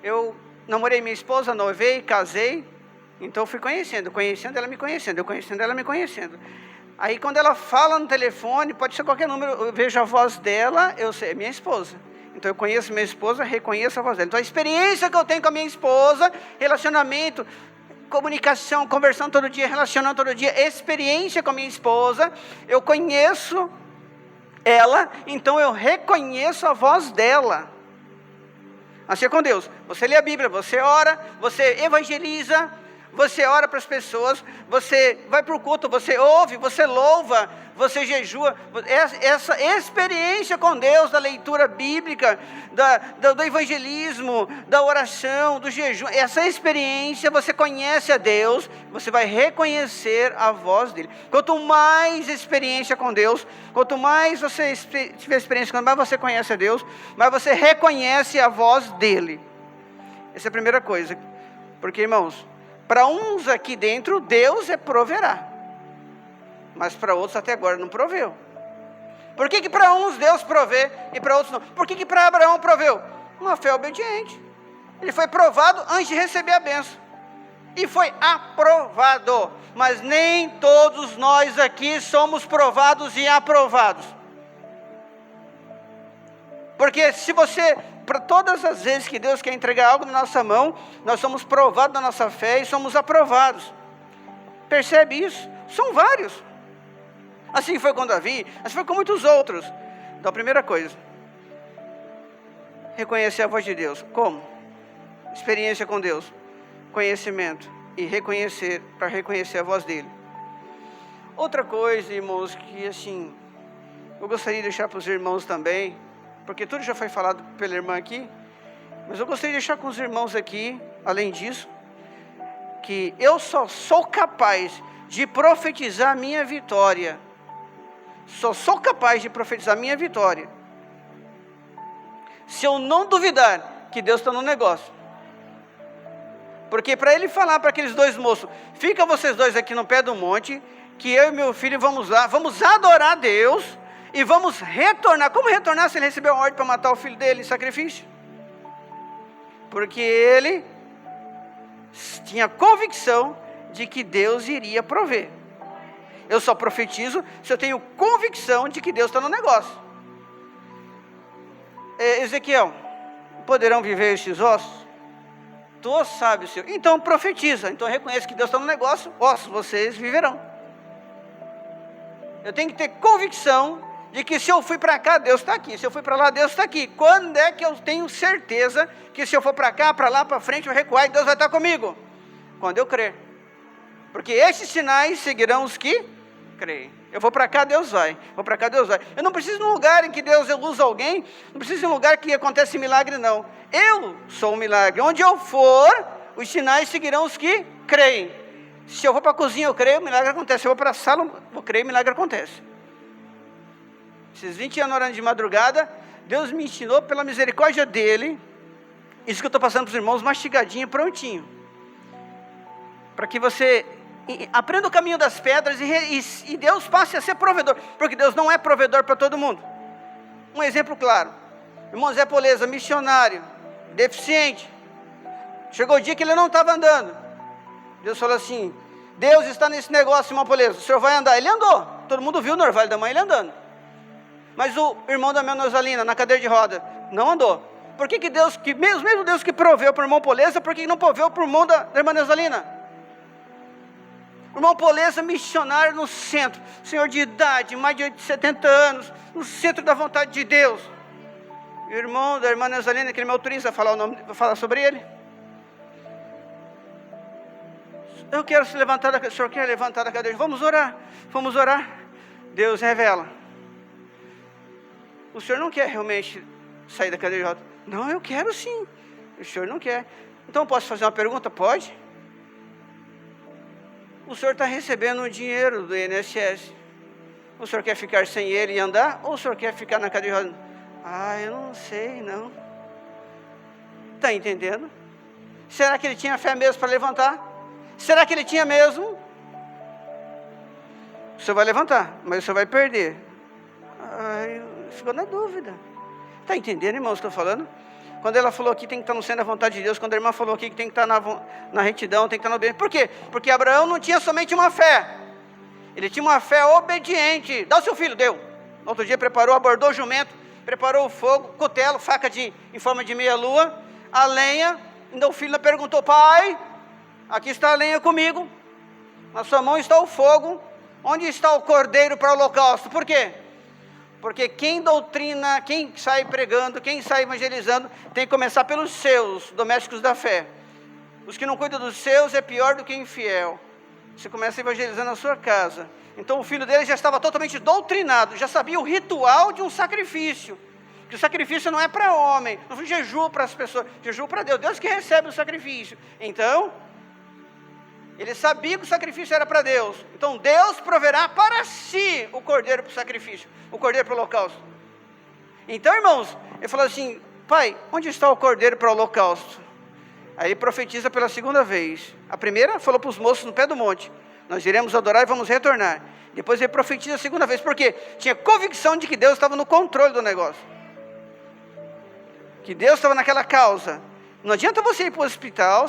eu namorei minha esposa, noivei, casei, então eu fui conhecendo ela me conhecendo, eu conhecendo ela me conhecendo. Aí quando ela fala no telefone, pode ser qualquer número, eu vejo a voz dela, eu sei, é minha esposa. Então eu conheço minha esposa, reconheço a voz dela. Então a experiência que eu tenho com a minha esposa, relacionamento, comunicação, conversando todo dia, relacionando todo dia, experiência com a minha esposa, eu conheço ela, então eu reconheço a voz dela. Assim é com Deus. Você lê a Bíblia, você ora, você evangeliza, você ora para as pessoas, você vai para o culto, você ouve, você louva, você jejua. Essa experiência com Deus, da leitura bíblica, do evangelismo, da oração, do jejum, essa experiência, você conhece a Deus, você vai reconhecer a voz dele. Quanto mais experiência com Deus, quanto mais você tiver experiência com Deus, mais você conhece a Deus, mais você reconhece a voz dele. Essa é a primeira coisa. Porque, irmãos, para uns aqui dentro, Deus proverá. Mas para outros até agora não proveu. Por que para uns Deus provê e para outros não? Por que para Abraão proveu? Uma fé obediente. Ele foi provado antes de receber a bênção. E foi aprovado. Mas nem todos nós aqui somos provados e aprovados. Porque se você, para todas as vezes que Deus quer entregar algo na nossa mão, nós somos provados na nossa fé e somos aprovados. Percebe isso? São vários. Assim foi com Davi, assim foi com muitos outros. Então a primeira coisa, reconhecer a voz de Deus. Como? Experiência com Deus, conhecimento e reconhecer, para reconhecer a voz dele. Outra coisa, irmãos, que assim, eu gostaria de deixar para os irmãos também, porque tudo já foi falado pela irmã aqui, mas eu gostaria de deixar com os irmãos aqui, além disso, que eu só sou capaz de profetizar a minha vitória. Só sou capaz de profetizar a minha vitória se eu não duvidar que Deus está no negócio. Porque para ele falar para aqueles dois moços, fica vocês dois aqui no pé do monte, que eu e meu filho vamos lá, vamos adorar a Deus e vamos retornar. Como retornar se ele recebeu a ordem para matar o filho dele em sacrifício? Porque ele tinha convicção de que Deus iria prover. Eu só profetizo se eu tenho convicção de que Deus está no negócio. Ezequiel, poderão viver estes ossos? Tu sabe o Senhor. Então profetiza, então reconheça que Deus está no negócio, ossos, vocês viverão. Eu tenho que ter convicção de que se eu fui para cá, Deus está aqui. Se eu fui para lá, Deus está aqui. Quando é que eu tenho certeza que se eu for para cá, para lá, para frente, eu recuar, Deus vai estar comigo? Quando eu crer. Porque esses sinais seguirão os que creem. Eu vou para cá, Deus vai. Vou para cá, Deus vai. Eu não preciso de um lugar em que Deus usa alguém. Não preciso de um lugar que acontece milagre, não. Eu sou um milagre. Onde eu for, os sinais seguirão os que creem. Se eu vou para a cozinha, eu creio, o milagre acontece. Se eu vou para a sala, eu creio, o milagre acontece. Esses 20 anos orando de madrugada, Deus me ensinou pela misericórdia dele. Isso que eu estou passando para os irmãos, mastigadinho, prontinho. Para que você aprenda o caminho das pedras e Deus passe a ser provedor. Porque Deus não é provedor para todo mundo. Um exemplo claro. Irmão Zé Poleza, missionário, deficiente. Chegou o dia que ele não estava andando. Deus falou assim, Deus está nesse negócio, irmão Poleza. O senhor vai andar? Ele andou. Todo mundo viu no orvalho da mãe ele andando. Mas o irmão da Menosvalina, na cadeira de roda, não andou. Por que Deus, mesmo Deus que proveu para o irmão Poleza, por que não proveu para o irmão da irmã Menosvalina? O irmão Poleza, missionário no centro, senhor de idade, mais de 70 anos, no centro da vontade de Deus. E o irmão da irmã Menosvalina, que ele me autoriza a falar, vou falar sobre ele. Eu quero se levantar o senhor quer levantar da cadeira? Vamos orar. Deus revela. O senhor não quer realmente sair da cadeira de rodas? Não, eu quero sim. O senhor não quer. Então posso fazer uma pergunta? Pode. O senhor está recebendo o dinheiro do INSS. O senhor quer ficar sem ele e andar? Ou o senhor quer ficar na cadeira de rodas? Eu não sei, não. Está entendendo? Será que ele tinha fé mesmo para levantar? Será que ele tinha mesmo? O senhor vai levantar, mas o senhor vai perder. Ficou na dúvida. Está entendendo, irmãos, o que eu estou falando? Quando ela falou aqui tem que estar no centro da vontade de Deus, quando a irmã falou aqui que tem que estar na retidão, tem que estar no obediência. Por quê? Porque Abraão não tinha somente uma fé. Ele tinha uma fé obediente. Dá o seu filho, deu. No outro dia preparou, abordou o jumento, preparou o fogo, cutelo, faca em forma de meia-lua, a lenha. Ainda o filho perguntou: pai, aqui está a lenha comigo, na sua mão está o fogo, onde está o cordeiro para o holocausto? Por quê? Porque quem doutrina, quem sai pregando, quem sai evangelizando, tem que começar pelos seus, domésticos da fé. Os que não cuidam dos seus é pior do que infiel. Você começa evangelizando na sua casa. Então o filho dele já estava totalmente doutrinado, já sabia o ritual de um sacrifício. Que o sacrifício não é para homem, não foi jejum para as pessoas, jejum para Deus, Deus que recebe o sacrifício. Então, ele sabia que o sacrifício era para Deus. Então Deus proverá para si o cordeiro para o sacrifício, o cordeiro para o holocausto. Então, irmãos, ele falou assim: pai, onde está o cordeiro para o holocausto? Aí ele profetiza pela segunda vez. A primeira falou para os moços no pé do monte: nós iremos adorar e vamos retornar. Depois ele profetiza a segunda vez, porque tinha convicção de que Deus estava no controle do negócio, que Deus estava naquela causa. Não adianta você ir para o hospital,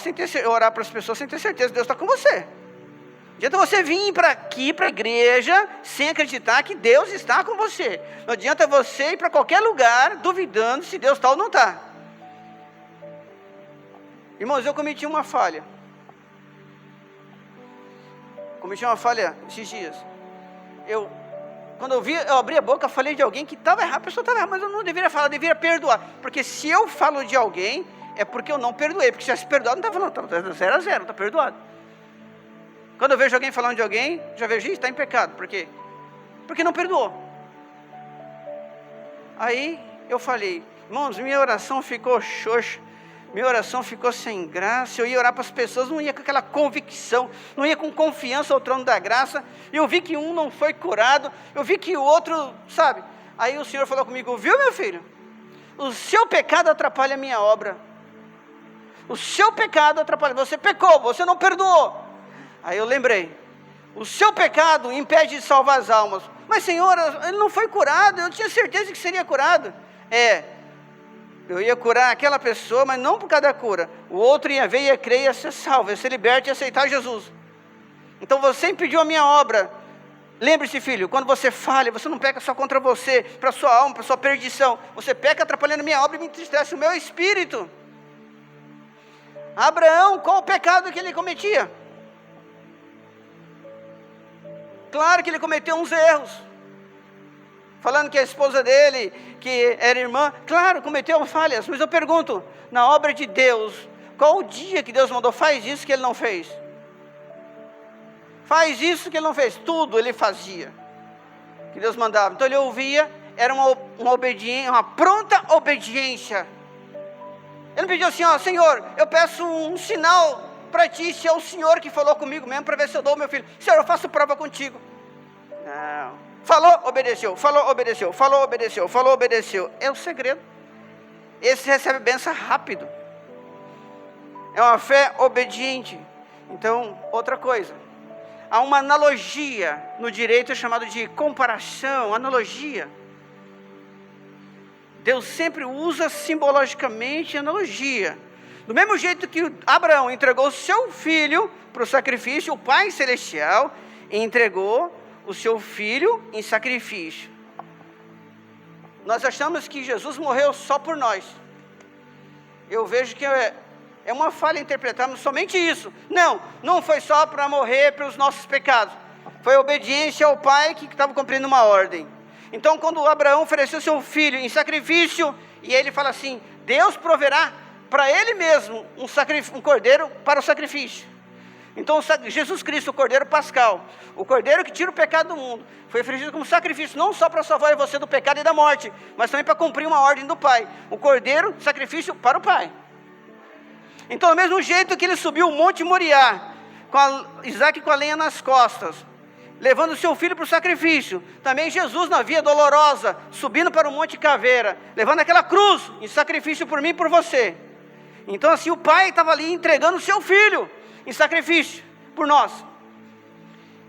orar para as pessoas sem ter certeza que Deus está com você. Não adianta você vir aqui para a igreja sem acreditar que Deus está com você. Não adianta você ir para qualquer lugar duvidando se Deus está ou não está. Irmãos, eu cometi uma falha. Esses dias. Quando eu abri a boca, eu falei de alguém que estava errado, a pessoa estava errada, mas eu não deveria falar, eu deveria perdoar. Porque se eu falo de alguém, é porque eu não perdoei. Porque se eu tivesse perdoado, não estava falando, está 0 a 0, está perdoado. Quando eu vejo alguém falando de alguém, já vejo isso, está em pecado. Por quê? Porque não perdoou. Aí eu falei: irmãos, minha oração ficou xoxa, minha oração ficou sem graça. Eu ia orar para as pessoas, não ia com aquela convicção, não ia com confiança ao trono da graça. Eu vi que um não foi curado, eu vi que o outro, sabe? Aí o Senhor falou comigo: viu, meu filho? O seu pecado atrapalha a minha obra. O seu pecado atrapalha, você pecou, você não perdoou. Aí eu lembrei: o seu pecado impede de salvar as almas. Mas Senhor, ele não foi curado, eu tinha certeza que seria curado. Eu ia curar aquela pessoa, mas não por causa da cura. O outro ia ver, ia crer, ia ser salvo, ia ser liberto e aceitar Jesus. Então você impediu a minha obra. Lembre-se, filho, quando você falha, você não peca só contra você, para a sua alma, para a sua perdição. Você peca atrapalhando a minha obra e me entristece o meu espírito. Abraão, qual o pecado que ele cometia? Claro que ele cometeu uns erros. Falando que a esposa dele, que era irmã, claro, cometeu falhas. Mas eu pergunto, na obra de Deus, qual o dia que Deus mandou? Faz isso que ele não fez. Faz isso que ele não fez. Tudo ele fazia, que Deus mandava. Então ele ouvia, era uma obediência, uma pronta obediência. Ele não pediu assim: ó, Senhor, eu peço um sinal para ti, se é o Senhor que falou comigo mesmo, para ver se eu dou o meu filho. Senhor, eu faço prova contigo. Não. Falou, obedeceu, falou, obedeceu, falou, obedeceu, falou, obedeceu. É o segredo. Esse recebe bênção rápido. É uma fé obediente. Então, outra coisa. Há uma analogia no direito chamado de comparação, analogia. Deus sempre usa simbologicamente analogia. Do mesmo jeito que Abraão entregou o seu filho para o sacrifício, o Pai Celestial entregou o seu filho em sacrifício. Nós achamos que Jesus morreu só por nós. Eu vejo que é uma falha interpretarmos somente isso. Não foi só para morrer pelos nossos pecados. Foi obediência ao Pai que estava cumprindo uma ordem. Então, quando Abraão ofereceu seu filho em sacrifício, e ele fala assim, Deus proverá para ele mesmo um cordeiro para o sacrifício. Então, Jesus Cristo, o cordeiro pascal, o cordeiro que tira o pecado do mundo, foi oferecido como sacrifício, não só para salvar você do pecado e da morte, mas também para cumprir uma ordem do Pai. O cordeiro, sacrifício para o Pai. Então, do mesmo jeito que ele subiu o Monte Moriá, Isaac com a lenha nas costas, levando o seu filho para o sacrifício, também Jesus na via dolorosa, subindo para o Monte Caveira, levando aquela cruz em sacrifício por mim e por você. Então assim, o Pai estava ali entregando o seu filho em sacrifício por nós.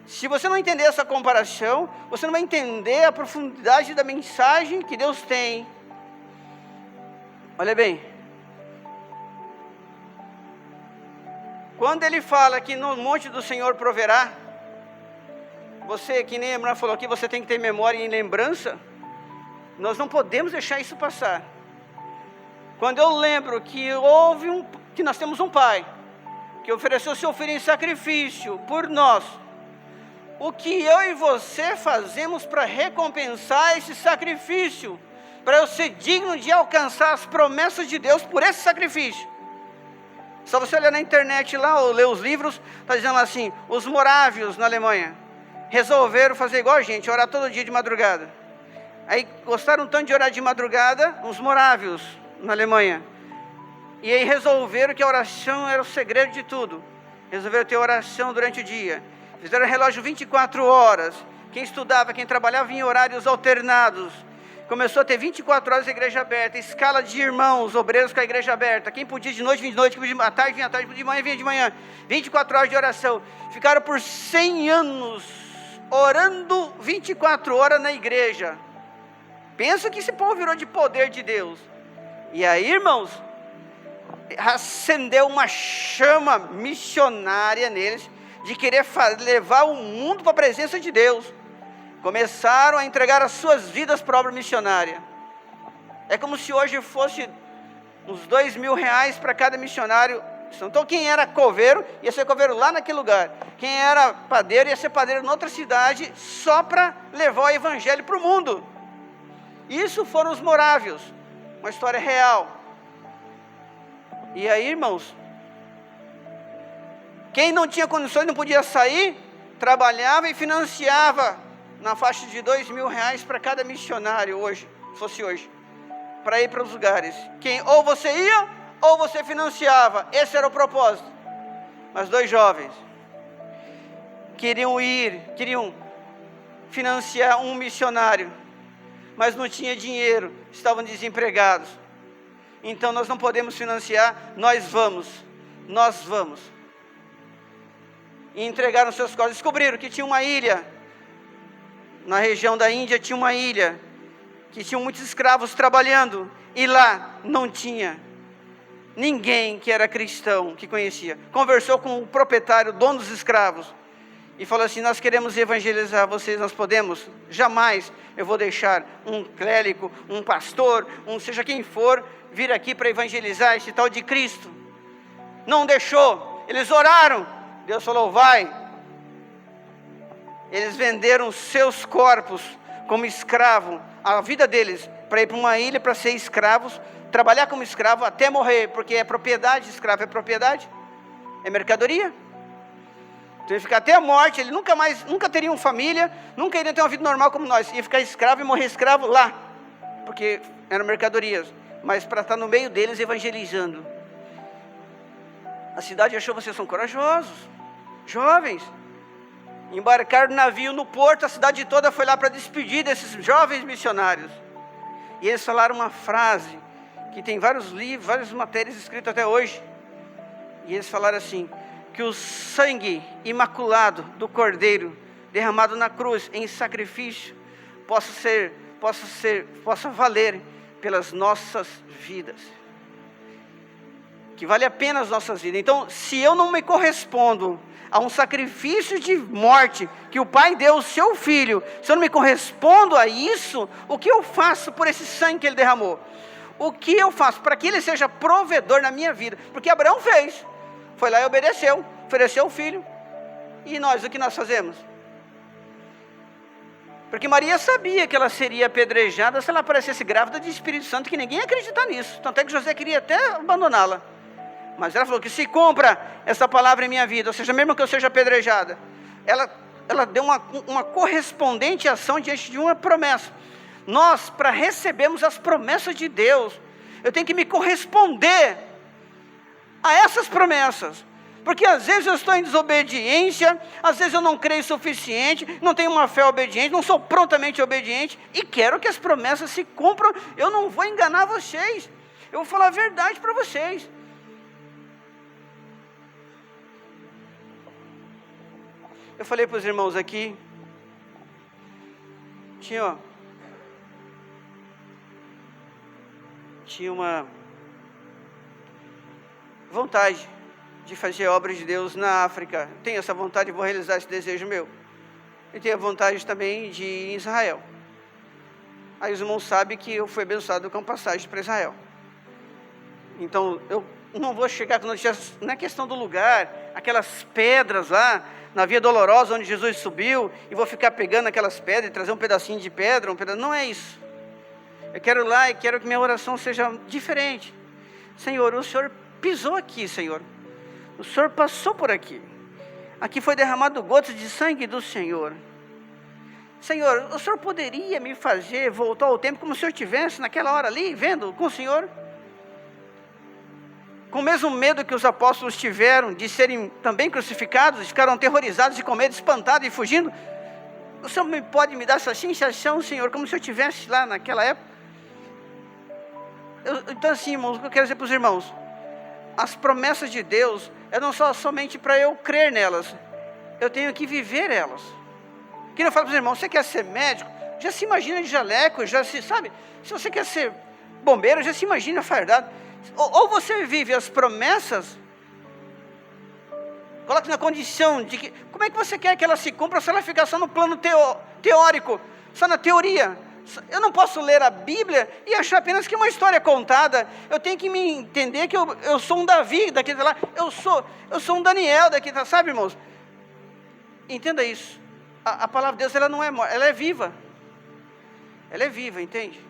Se você não entender essa comparação, você não vai entender a profundidade da mensagem que Deus tem. Olha bem, quando ele fala que no monte do Senhor proverá, você, que nem a irmã falou aqui, você tem que ter memória e lembrança. Nós não podemos deixar isso passar. Quando eu lembro que que nós temos um Pai que ofereceu seu filho em sacrifício por nós, o que eu e você fazemos para recompensar esse sacrifício, para eu ser digno de alcançar as promessas de Deus por esse sacrifício? Só você olhar na internet lá, ou ler os livros, está dizendo assim, os morávios na Alemanha resolveram fazer igual a gente, orar todo dia de madrugada. Aí gostaram tanto de orar de madrugada, os morávios na Alemanha. E aí resolveram que a oração era o segredo de tudo. Resolveram ter oração durante o dia. Fizeram relógio 24 horas. Quem estudava, quem trabalhava em horários alternados. Começou a ter 24 horas de igreja aberta, escala de irmãos, obreiros com a igreja aberta. Quem podia de noite, vinha de noite, quem podia à tarde, vinha à tarde, de manhã, vinha de manhã. 24 horas de oração. Ficaram por 100 anos orando 24 horas na igreja. Pensa que esse povo virou de poder de Deus. E aí, irmãos, acendeu uma chama missionária neles, de querer levar o mundo para a presença de Deus. Começaram a entregar as suas vidas para a obra missionária. É como se hoje fosse uns R$2.000 para cada missionário. Então quem era coveiro, ia ser coveiro lá naquele lugar. Quem era padeiro, ia ser padeiro em outra cidade, só para levar o evangelho para o mundo. Isso foram os morávios, uma história real. E aí, irmãos, quem não tinha condições, não podia sair, trabalhava e financiava na faixa de R$2.000 para cada missionário hoje, se fosse hoje, para ir para os lugares. Ou você ia, ou você financiava. Esse era o propósito. Mas 2 jovens queriam financiar um missionário, mas não tinha dinheiro, estavam desempregados. Então nós não podemos financiar, nós vamos. E entregaram seus corpos. Descobriram que tinha uma ilha, na região da Índia tinha uma ilha, que tinha muitos escravos trabalhando, e lá não tinha ninguém que era cristão, que conhecia. Conversou com o proprietário, dono dos escravos, e falou assim: nós queremos evangelizar vocês, nós podemos? Jamais eu vou deixar um clérigo, um pastor, seja quem for, vir aqui para evangelizar esse tal de Cristo. Não deixou, eles oraram, Deus falou: vai. Eles venderam seus corpos como escravo, a vida deles, para ir para uma ilha para ser escravos, trabalhar como escravo até morrer, porque é propriedade, escravo é propriedade, é mercadoria. Então ia ficar até a morte, ele nunca teriam família, nunca iriam ter uma vida normal como nós, ia ficar escravo e morrer escravo lá, porque eram mercadorias, mas para estar no meio deles evangelizando. A cidade achou: vocês são corajosos, jovens. Embarcaram no navio no porto, a cidade toda foi lá para despedir desses jovens missionários. E eles falaram uma frase, que tem vários livros, várias matérias escritas até hoje. E eles falaram assim: que o sangue imaculado do Cordeiro, derramado na cruz em sacrifício, possa valer pelas nossas vidas. que vale a pena as nossas vidas. Então, se eu não me correspondo a um sacrifício de morte que o Pai deu ao seu Filho, se eu não me correspondo a isso, o que eu faço por esse sangue que Ele derramou? O que eu faço para que Ele seja provedor na minha vida? Porque Abraão fez, foi lá e obedeceu, ofereceu o filho. E nós, o que nós fazemos? Porque Maria sabia que ela seria apedrejada se ela aparecesse grávida de Espírito Santo, que ninguém ia acreditar nisso. Tanto é que José queria até abandoná-la. Mas ela falou que se cumpra essa palavra em minha vida, ou seja, mesmo que eu seja apedrejada, ela deu uma correspondente ação diante de uma promessa. Nós, para recebermos as promessas de Deus, eu tenho que me corresponder a essas promessas. Porque às vezes eu estou em desobediência, às vezes eu não creio o suficiente, não tenho uma fé obediente, não sou prontamente obediente, e quero que as promessas se cumpram. Eu não vou enganar vocês, eu vou falar a verdade para vocês. Eu falei para os irmãos aqui, tinha uma vontade de fazer obras de Deus na África. Tenho essa vontade, vou realizar esse desejo meu. E tenho a vontade também de ir em Israel. Aí os irmãos sabem que eu fui abençoado com passagem para Israel. Então eu não vou chegar, não é questão do lugar, aquelas pedras lá, na Via Dolorosa, onde Jesus subiu, e vou ficar pegando aquelas pedras, e trazer um pedacinho de pedra, não é isso. Eu quero ir lá e quero que minha oração seja diferente. Senhor, o Senhor pisou aqui, Senhor. O Senhor passou por aqui. Aqui foi derramado gotas de sangue do Senhor. Senhor, o Senhor poderia me fazer voltar ao tempo como se eu estivesse naquela hora ali, vendo com o Senhor? Com o mesmo medo que os apóstolos tiveram de serem também crucificados, ficaram aterrorizados e com medo, espantados e fugindo. O Senhor pode me dar essa sensação, Senhor, como se eu estivesse lá naquela época? Então assim, irmãos, o que eu quero dizer para os irmãos, as promessas de Deus, não são somente para eu crer nelas, eu tenho que viver elas. Que eu falo para os irmãos, você quer ser médico? Já se imagina de jaleco, já se sabe, se você quer ser bombeiro, já se imagina fardado. Ou você vive as promessas, coloque na condição de que, como é que você quer que ela se cumpra se ela ficar só no plano teórico, só na teoria? Eu não posso ler a Bíblia e achar apenas que é uma história contada. Eu tenho que me entender que eu sou um Davi daqui lá, eu sou um Daniel daqui, sabe, irmãos? Entenda isso. A palavra de Deus, ela não é morta, ela é viva. Ela é viva, entende?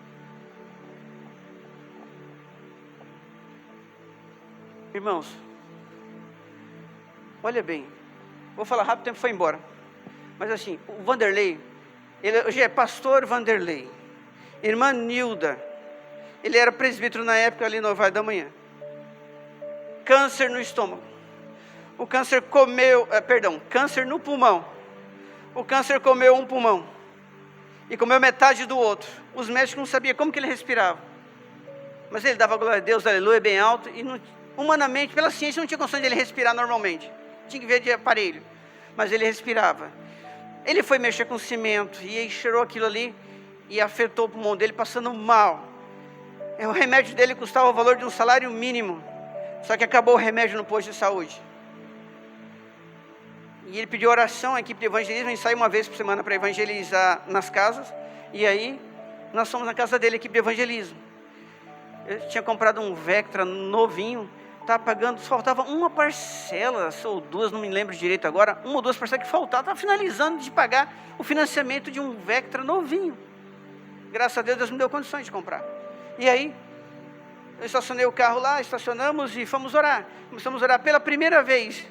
Irmãos, olha bem, vou falar rápido, o tempo foi embora. Mas assim, o Vanderlei, ele hoje é pastor Vanderlei. Irmã Nilda, ele era presbítero na época ali no Vale da Manhã. Câncer no estômago. O câncer câncer no pulmão. O câncer comeu um pulmão e comeu metade do outro. Os médicos não sabiam como que ele respirava. Mas ele dava glória a Deus, aleluia, bem alto, e não, humanamente, pela ciência, não tinha condição de ele respirar normalmente. Tinha que ver de aparelho. Mas ele respirava. Ele foi mexer com cimento e aí cheirou aquilo ali e afetou o pulmão dele, passando mal. O remédio dele custava o valor de um salário mínimo. Só que acabou o remédio no posto de saúde. E ele pediu oração à equipe de evangelismo. A gente sai uma vez por semana para evangelizar nas casas. E aí, nós fomos na casa dele, equipe de evangelismo. Eu tinha comprado um Vectra novinho. Estava pagando, faltava uma parcela, ou duas, não me lembro direito agora. Uma ou duas parcelas que faltavam. Estava finalizando de pagar o financiamento de um Vectra novinho. Graças a Deus, Deus me deu condições de comprar. E aí, eu estacionei o carro lá, estacionamos e fomos orar. Começamos a orar pela primeira vez.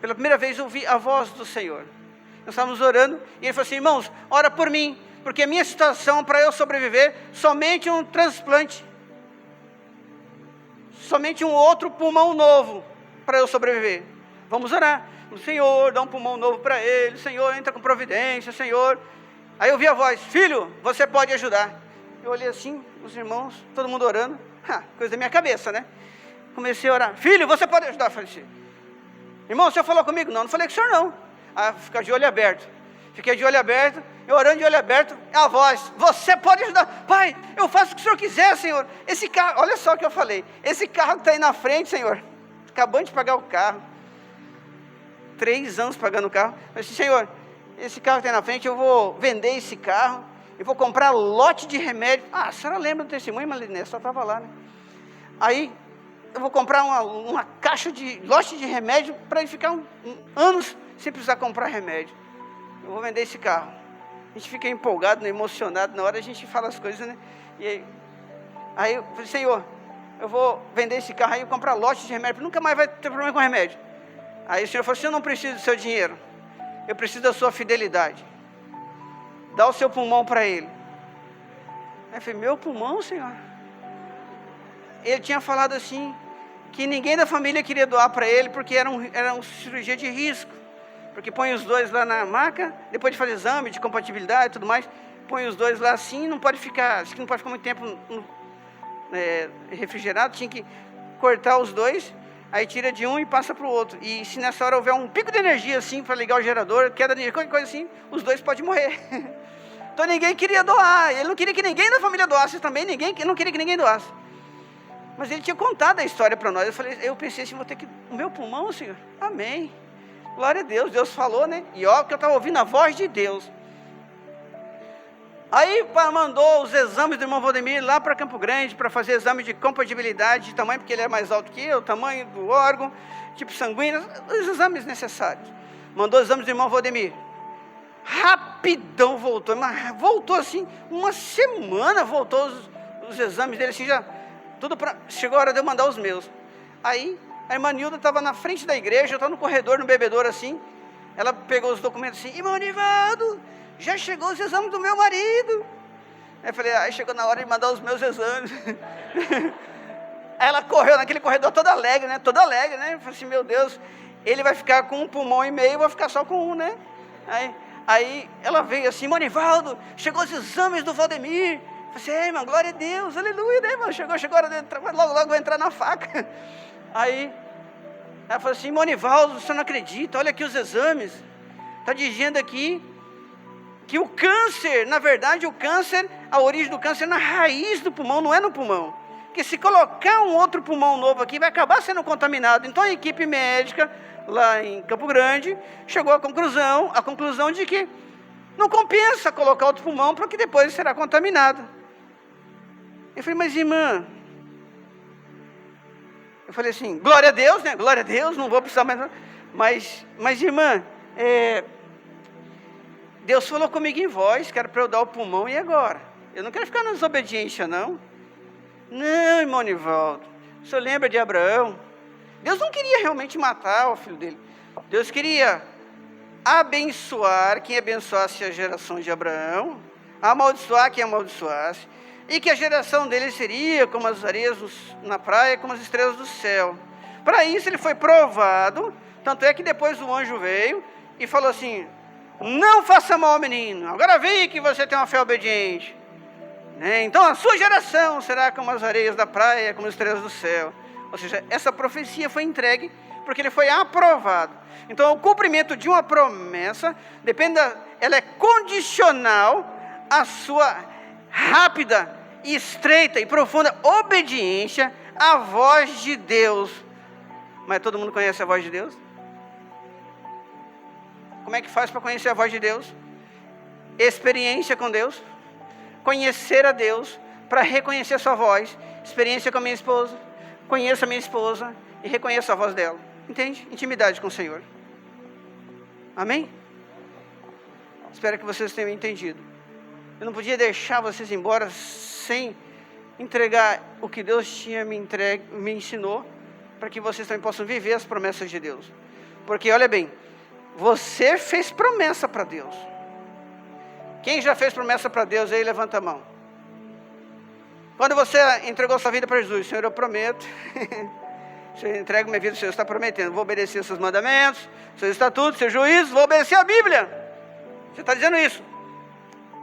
Pela primeira vez ouvi a voz do Senhor. Nós estávamos orando e ele falou assim: irmãos, ora por mim, porque a minha situação para eu sobreviver, somente um transplante, somente um outro pulmão novo para eu sobreviver. Vamos orar. O Senhor, dá um pulmão novo para ele. Senhor, entra com providência, Senhor. Aí eu vi a voz: filho, você pode ajudar. Eu olhei assim, os irmãos, todo mundo orando. Coisa da minha cabeça, né? Comecei a orar: filho, você pode ajudar. Eu falei assim: irmão, o senhor falou comigo? Não falei com o senhor não. Ficar de olho aberto. Fiquei de olho aberto, eu orando de olho aberto, a voz, você pode ajudar. Pai, eu faço o que o Senhor quiser, Senhor. Esse carro, olha só o que eu falei, esse carro que está aí na frente, Senhor, acabando de pagar o carro, 3 anos pagando o carro. Eu disse, Senhor, esse carro que está aí na frente, eu vou vender esse carro, eu vou comprar lote de remédio. Ah, a senhora lembra do testemunho, Malinê? Só estava lá, né? Aí, eu vou comprar uma caixa de lote de remédio para ele ficar anos sem precisar comprar remédio. Eu vou vender esse carro. A gente fica empolgado, né, emocionado, na hora a gente fala as coisas, né? E aí eu falei, Senhor, eu vou vender esse carro aí, comprar lote de remédio, nunca mais vai ter problema com remédio. Aí o Senhor falou assim, eu não preciso do seu dinheiro, eu preciso da sua fidelidade. Dá o seu pulmão para ele. Aí eu falei, meu pulmão, Senhor? Ele tinha falado assim, que ninguém da família queria doar para ele, porque era uma cirurgia de risco. Porque põe os dois lá na maca, depois de fazer exame de compatibilidade e tudo mais, põe os dois lá assim, não pode ficar muito tempo refrigerado, tinha que cortar os dois, aí tira de um e passa para o outro. E se nessa hora houver um pico de energia assim, para ligar o gerador, queda de energia, qualquer coisa assim, os dois podem morrer. Então ninguém queria doar, ele não queria que ninguém da família doasse também, ele não queria que ninguém doasse. Mas ele tinha contado a história para nós, eu pensei assim, vou ter que, o meu pulmão, Senhor, amém. Glória a Deus, Deus falou, né? E ó, que eu estava ouvindo a voz de Deus. Aí mandou os exames do irmão Valdemir lá para Campo Grande, para fazer exame de compatibilidade de tamanho, porque ele é mais alto que eu, tamanho do órgão, tipo sanguíneo, os exames necessários. Mandou os exames do irmão Valdemir. Rapidão voltou, mas voltou assim, uma semana voltou os exames dele, assim já, chegou a hora de eu mandar os meus. Aí, a irmã Nilda estava na frente da igreja, eu estava no corredor, no bebedouro assim, ela pegou os documentos assim, irmão Nivaldo, já chegou os exames do meu marido. Aí eu falei, aí chegou na hora de mandar os meus exames. Aí ela correu naquele corredor toda alegre, né? Eu falei assim, meu Deus, ele vai ficar com 1,5 pulmão, eu vou ficar só com 1, né? Aí ela veio assim, irmão Nivaldo, chegou os exames do Valdemir. Eu falei assim, irmão, glória a Deus, aleluia, né, irmão? Chegou a hora de entrar, logo vou entrar na faca. Aí, ela falou assim, Monivaldo, você não acredita, olha aqui os exames, está dizendo aqui, que o câncer, na verdade o câncer, a origem do câncer é na raiz do pulmão, não é no pulmão, porque se colocar um outro pulmão novo aqui, vai acabar sendo contaminado. Então a equipe médica, lá em Campo Grande, chegou à conclusão de que não compensa colocar outro pulmão, porque depois será contaminado. Eu falei, mas irmã, eu falei assim, glória a Deus, né? Glória a Deus, não vou precisar mais. Mas irmã, Deus falou comigo em voz, que era para eu dar o pulmão, e agora? Eu não quero ficar na desobediência, não. Não, irmão Nivaldo, o senhor lembra de Abraão? Deus não queria realmente matar o filho dele. Deus queria abençoar quem abençoasse a geração de Abraão, amaldiçoar quem amaldiçoasse, e que a geração dele seria como as areias na praia, como as estrelas do céu. Para isso ele foi provado, tanto é que depois o anjo veio e falou assim, não faça mal ao menino, agora vem que você tem uma fé obediente. Então a sua geração será como as areias da praia, como as estrelas do céu. Ou seja, essa profecia foi entregue porque ele foi aprovado. Então o cumprimento de uma promessa, ela é condicional à sua rápida, estreita e profunda obediência à voz de Deus. Mas todo mundo conhece a voz de Deus? Como é que faz para conhecer a voz de Deus? Experiência com Deus, conhecer a Deus para reconhecer a sua voz. Experiência com a minha esposa, conheço a minha esposa e reconheço a voz dela. Entende? Intimidade com o Senhor. Amém? Espero que vocês tenham entendido. Eu não podia deixar vocês embora sem entregar o que Deus tinha me ensinou, para que vocês também possam viver as promessas de Deus. Porque olha bem, você fez promessa para Deus. Quem já fez promessa para Deus aí, levanta a mão. Quando você entregou sua vida para Jesus, Senhor, eu prometo, Senhor, eu entrego minha vida, o Senhor está prometendo, vou obedecer seus mandamentos, seus estatutos, seus juízos, vou obedecer a Bíblia. Você está dizendo isso.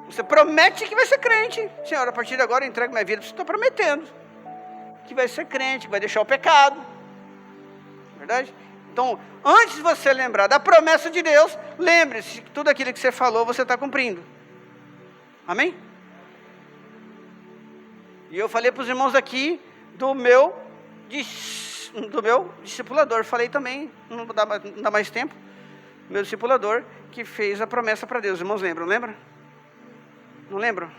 Você promete que vai ser crente. Senhor, a partir de agora eu entrego minha vida. Você está prometendo que vai ser crente, que vai deixar o pecado. Verdade? Então, antes de você lembrar da promessa de Deus, lembre-se que tudo aquilo que você falou, você está cumprindo. Amém? E eu falei para os irmãos aqui do meu discipulador. Falei também, não dá mais tempo. Meu discipulador que fez a promessa para Deus. Os irmãos lembram? Não lembram?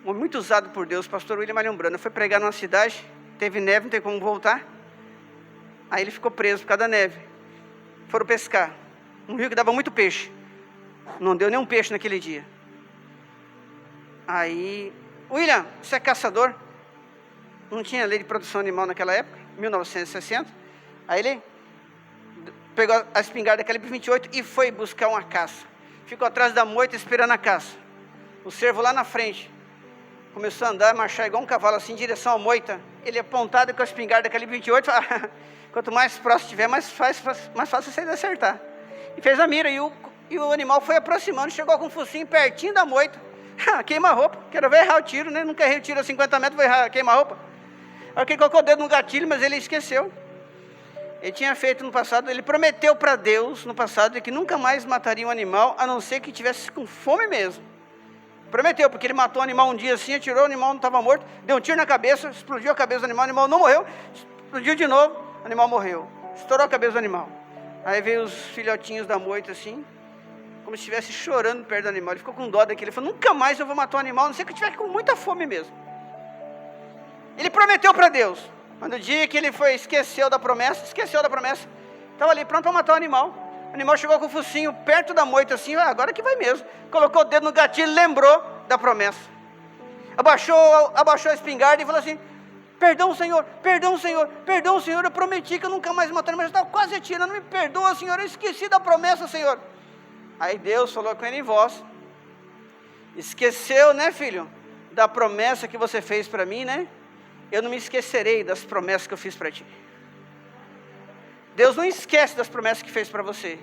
Um homem muito usado por Deus, pastor William Malhombrano. Foi pregar numa cidade, teve neve, não tem como voltar. Aí ele ficou preso por causa da neve. Foram pescar. Um rio que dava muito peixe. Não deu nenhum peixe naquele dia. Aí, William, você é caçador? Não tinha lei de produção animal naquela época, 1960. Aí ele pegou a espingarda calibre 28 e foi buscar uma caça. Ficou atrás da moita esperando a caça. O cervo lá na frente começou a andar, marchar igual um cavalo assim em direção à moita. Ele apontado com a espingarda calibre 28, quanto mais próximo tiver, mais fácil você acertar. E fez a mira, e o animal foi aproximando, chegou com o focinho pertinho da moita. Queima a roupa, quero ver errar o tiro, né? Nunca errei o tiro a 50 metros, vou errar, queima a roupa. Aí ele colocou o dedo no gatilho, mas ele esqueceu. Ele tinha feito no passado, ele prometeu para Deus no passado que nunca mais mataria um animal, a não ser que tivesse com fome mesmo. Prometeu, porque ele matou um animal um dia assim, atirou, o animal não estava morto, deu um tiro na cabeça, explodiu a cabeça do animal não morreu, explodiu de novo, o animal morreu, estourou a cabeça do animal. Aí veio os filhotinhos da moita assim, como se estivesse chorando perto do animal. Ele ficou com dó daquele, ele falou, nunca mais eu vou matar um animal, a não ser que eu tiver com muita fome mesmo. Ele prometeu para Deus, mas no dia que ele esqueceu da promessa, estava ali pronto para matar o animal. O animal chegou com o focinho perto da moita assim, agora que vai mesmo. Colocou o dedo no gatilho, lembrou da promessa. Abaixou a espingarda e falou assim, perdão Senhor, eu prometi que eu nunca mais mataria, mas eu estava quase atirando, me perdoa Senhor, eu esqueci da promessa Senhor. Aí Deus falou com ele em voz, esqueceu, né filho, da promessa que você fez para mim, né? Eu não me esquecerei das promessas que eu fiz para ti. Deus não esquece das promessas que fez para você,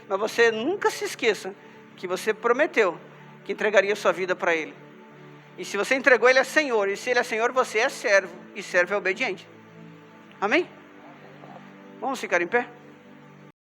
mas você nunca se esqueça que você prometeu que entregaria sua vida para Ele. E se você entregou, Ele é Senhor, e se Ele é Senhor, você é servo, e servo é obediente. Amém? Vamos ficar em pé?